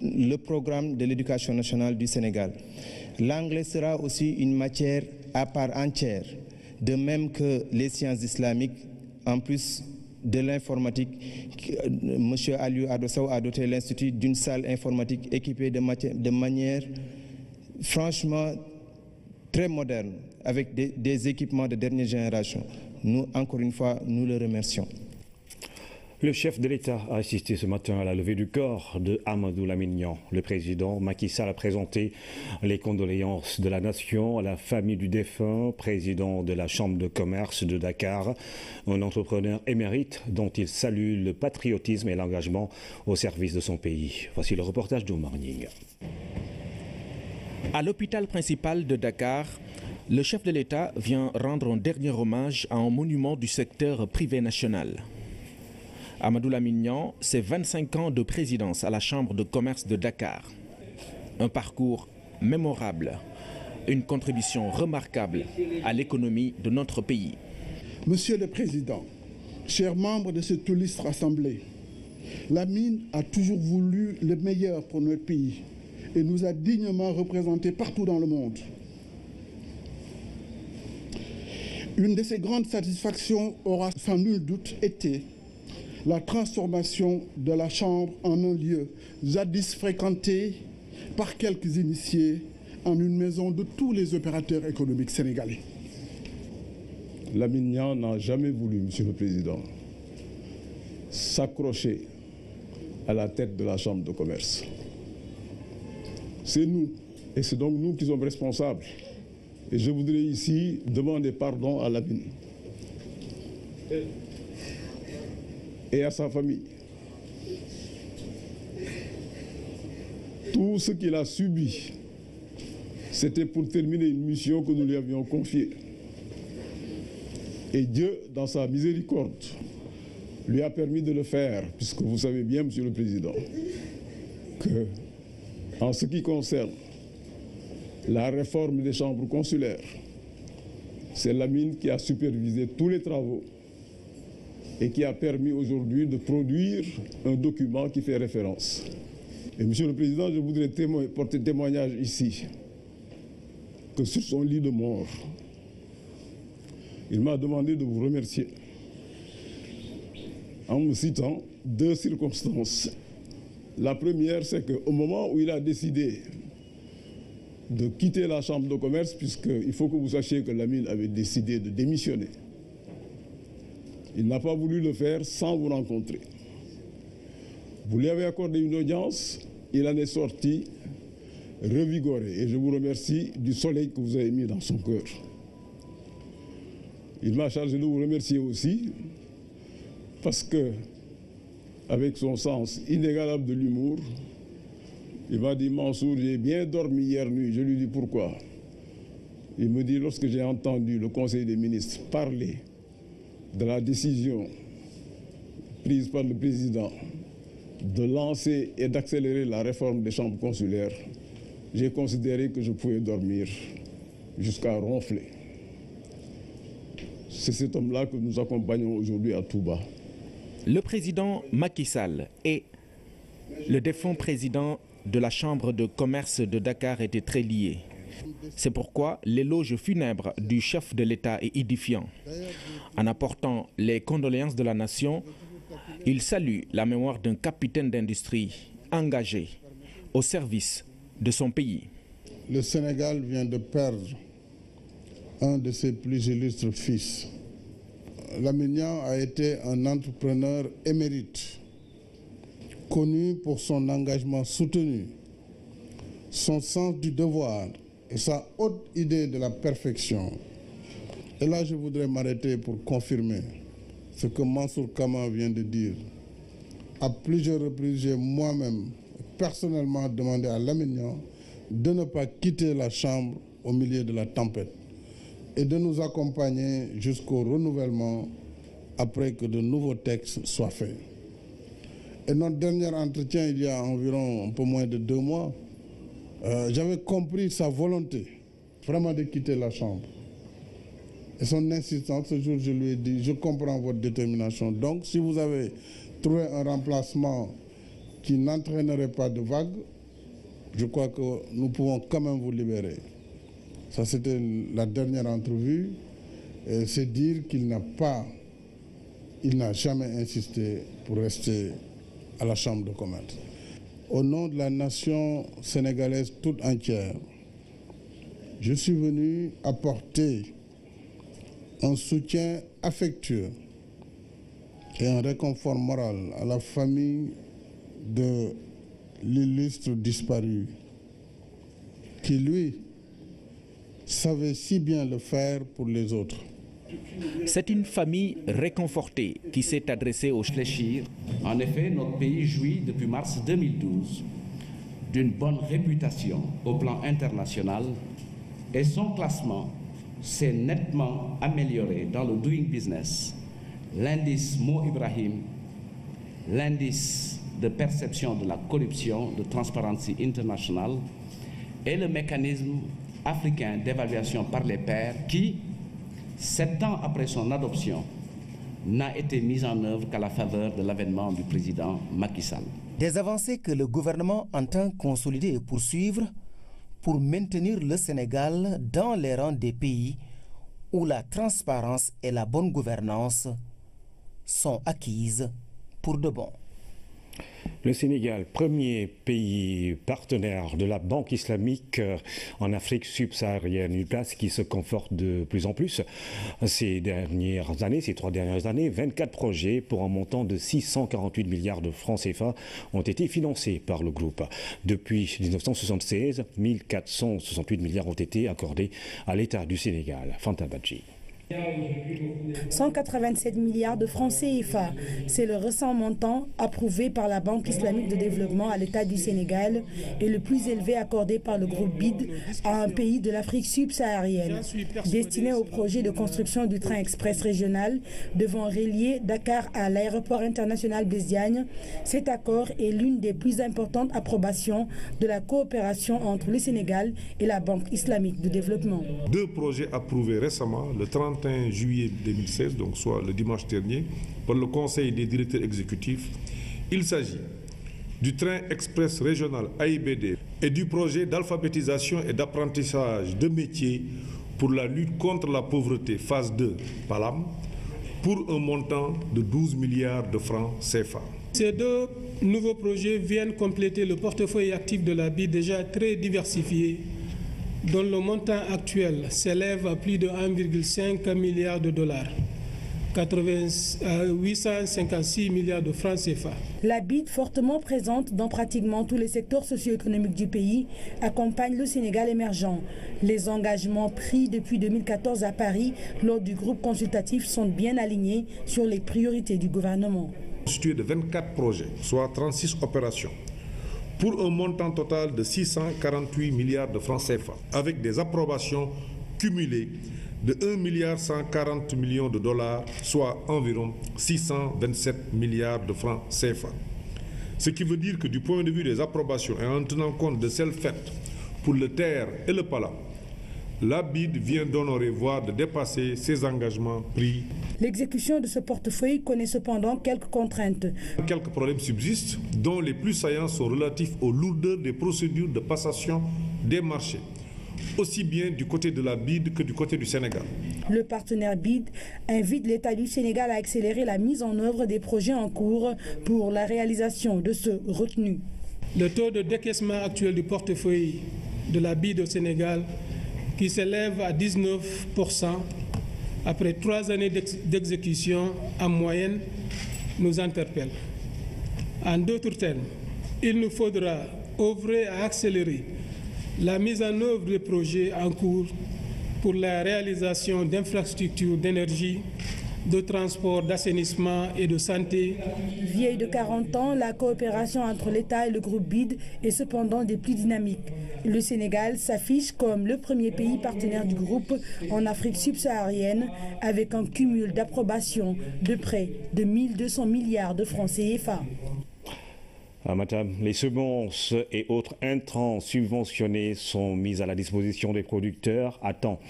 le programme de l'éducation nationale du Sénégal. L'anglais sera aussi une matière à part entière, de même que les sciences islamiques, en plus de l'informatique. M. Aliou Ardo Sow a doté l'Institut d'une salle informatique équipée de manière franchement très moderne, avec des équipements de dernière génération. Nous, encore une fois, nous le remercions. Le chef de l'État a assisté ce matin à la levée du corps de Amadou Lamine Niang. Le président Macky Sall a présenté les condoléances de la nation à la famille du défunt, président de la Chambre de commerce de Dakar, un entrepreneur émérite dont il salue le patriotisme et l'engagement au service de son pays. Voici le reportage d'Omar Ning. À l'hôpital principal de Dakar, le chef de l'État vient rendre un dernier hommage à un monument du secteur privé national. Amadou Lamine Niang, c'est 25 ans de présidence à la Chambre de commerce de Dakar. Un parcours mémorable, une contribution remarquable à l'économie de notre pays. Monsieur le Président, chers membres de cette illustre Assemblée, Lamine a toujours voulu le meilleur pour notre pays et nous a dignement représentés partout dans le monde. Une de ses grandes satisfactions aura sans nul doute été la transformation de la Chambre en un lieu jadis fréquenté par quelques initiés en une maison de tous les opérateurs économiques sénégalais. Lamine Niang n'a jamais voulu, Monsieur le Président, s'accrocher à la tête de la Chambre de commerce. C'est nous, et c'est donc nous qui sommes responsables. Et je voudrais ici demander pardon à Lamine. et à sa famille. Tout ce qu'il a subi, c'était pour terminer une mission que nous lui avions confiée. Et Dieu, dans sa miséricorde, lui a permis de le faire, puisque vous savez bien, Monsieur le Président, que en ce qui concerne la réforme des chambres consulaires, c'est Lamine qui a supervisé tous les travaux et qui a permis aujourd'hui de produire un document qui fait référence. Et Monsieur le Président, je voudrais porter témoignage ici que sur son lit de mort, il m'a demandé de vous remercier en me citant 2 circonstances. La première, c'est qu'au moment où il a décidé de quitter la Chambre de commerce, puisqu'il faut que vous sachiez que Lamine avait décidé de démissionner, il n'a pas voulu le faire sans vous rencontrer. Vous lui avez accordé une audience, il en est sorti revigoré. Et je vous remercie du soleil que vous avez mis dans son cœur. Il m'a chargé de vous remercier aussi parce que, avec son sens inégalable de l'humour, il m'a dit: Mansour, j'ai bien dormi hier nuit. Je lui dis pourquoi. Il me dit: lorsque j'ai entendu le Conseil des ministres parler de la décision prise par le président de lancer et d'accélérer la réforme des chambres consulaires, j'ai considéré que je pouvais dormir jusqu'à ronfler. C'est cet homme-là que nous accompagnons aujourd'hui à Touba. Le président Macky Sall et le défunt président de la Chambre de commerce de Dakar étaient très liés. C'est pourquoi l'éloge funèbre du chef de l'État est édifiant. En apportant les condoléances de la nation, il salue la mémoire d'un capitaine d'industrie engagé au service de son pays. Le Sénégal vient de perdre un de ses plus illustres fils. Lamine Niang a été un entrepreneur émérite, connu pour son engagement soutenu, son sens du devoir et sa haute idée de la perfection. Et là, je voudrais m'arrêter pour confirmer ce que Mansour Kama vient de dire. À plusieurs reprises, j'ai moi-même personnellement demandé à Lamine Niang de ne pas quitter la Chambre au milieu de la tempête et de nous accompagner jusqu'au renouvellement après que de nouveaux textes soient faits. Et notre dernier entretien, il y a environ un peu moins de 2 mois, j'avais compris sa volonté vraiment de quitter la Chambre. Et son insistance, ce jour, je lui ai dit: je comprends votre détermination. Donc, si vous avez trouvé un remplacement qui n'entraînerait pas de vagues, je crois que nous pouvons quand même vous libérer. Ça, c'était la dernière entrevue. C'est dire qu'il n'a jamais insisté pour rester à la Chambre de commerce. Au nom de la nation sénégalaise toute entière, je suis venu apporter un soutien affectueux et un réconfort moral à la famille de l'illustre disparu, qui lui savait si bien le faire pour les autres. C'est une famille réconfortée qui s'est adressée aux Fléchir. En effet, notre pays jouit depuis mars 2012 d'une bonne réputation au plan international et son classement s'est nettement amélioré dans le Doing Business, l'indice Mo Ibrahim, l'indice de perception de la corruption de Transparency International et le mécanisme africain d'évaluation par les pairs qui, 7 ans après son adoption, n'a été mise en œuvre qu'à la faveur de l'avènement du président Macky Sall. Des avancées que le gouvernement entend consolider et poursuivre pour maintenir le Sénégal dans les rangs des pays où la transparence et la bonne gouvernance sont acquises pour de bon. Le Sénégal, premier pays partenaire de la Banque islamique en Afrique subsaharienne, une place qui se conforte de plus en plus. Ces 3 dernières années, 24 projets pour un montant de 648 milliards de francs CFA ont été financés par le groupe. Depuis 1976, 1468 milliards ont été accordés à l'État du Sénégal. Fanta Badji. 187 milliards de francs CFA. C'est le récent montant approuvé par la Banque islamique de développement à l'État du Sénégal et le plus élevé accordé par le groupe BID à un pays de l'Afrique subsaharienne, destiné au projet de construction du train express régional devant relier Dakar à l'aéroport international Blaise Diagne. Cet accord est l'une des plus importantes approbations de la coopération entre le Sénégal et la Banque islamique de développement. 2 projets approuvés récemment, le 31 juillet 2016, donc soit le dimanche dernier, par le Conseil des directeurs exécutifs. Il s'agit du train express régional AIBD et du projet d'alphabétisation et d'apprentissage de métiers pour la lutte contre la pauvreté, phase 2, PALAM, pour un montant de 12 milliards de francs CFA. Ces 2 nouveaux projets viennent compléter le portefeuille actif de la BID déjà très diversifié, dont le montant actuel s'élève à plus de 1,5 milliard de dollars, 856 milliards de francs CFA. La BID, fortement présente dans pratiquement tous les secteurs socio-économiques du pays, accompagne le Sénégal émergent. Les engagements pris depuis 2014 à Paris lors du groupe consultatif sont bien alignés sur les priorités du gouvernement. Constitué de 24 projets, soit 36 opérations, pour un montant total de 648 milliards de francs CFA, avec des approbations cumulées de 1,140 milliard de dollars, soit environ 627 milliards de francs CFA. Ce qui veut dire que du point de vue des approbations et en tenant compte de celles faites pour le TER et le PALAM, la BID vient d'honorer, voire de dépasser ses engagements pris. L'exécution de ce portefeuille connaît cependant quelques contraintes. Quelques problèmes subsistent, dont les plus saillants sont relatifs aux lourdeurs des procédures de passation des marchés, aussi bien du côté de la BID que du côté du Sénégal. Le partenaire BID invite l'État du Sénégal à accélérer la mise en œuvre des projets en cours pour la réalisation de ce retenu. Le taux de décaissement actuel du portefeuille de la BID au Sénégal, qui s'élève à 19% après 3 années d'exécution en moyenne, nous interpelle. En d'autres termes, il nous faudra œuvrer à accélérer la mise en œuvre des projets en cours pour la réalisation d'infrastructures d'énergie, de transport, d'assainissement et de santé. Vieille de 40 ans, la coopération entre l'État et le groupe BID est cependant des plus dynamiques. Le Sénégal s'affiche comme le premier pays partenaire du groupe en Afrique subsaharienne avec un cumul d'approbation de près de 1200 milliards de francs CFA. Madame, les semences et autres intrants subventionnés sont mis à la disposition des producteurs à temps.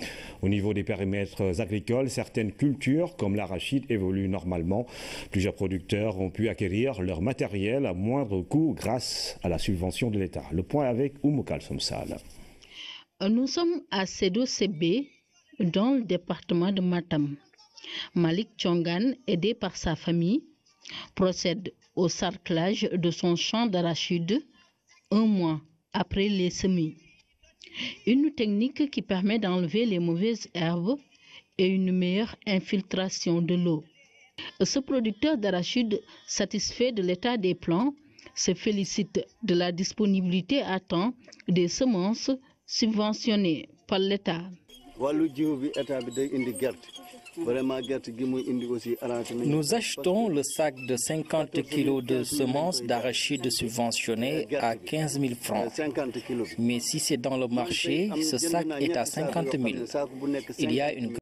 Au niveau des périmètres agricoles, certaines cultures, comme l'arachide, évoluent normalement. Plusieurs producteurs ont pu acquérir leur matériel à moindre coût grâce à la subvention de l'État. Le point avec Oumou Kalsoum Sall. Nous sommes à Sédou Sébé, dans le département de Matam. Malik Tchongan, aidé par sa famille, procède au sarclage de son champ d'arachide 1 mois après les semis. Une technique qui permet d'enlever les mauvaises herbes et une meilleure infiltration de l'eau. Ce producteur d'arachide, satisfait de l'état des plants, se félicite de la disponibilité à temps des semences subventionnées par l'État. Nous achetons le sac de 50 kg de semences d'arachide subventionnées à 15 000 francs. Mais si c'est dans le marché, ce sac est à 50 000. Il y a une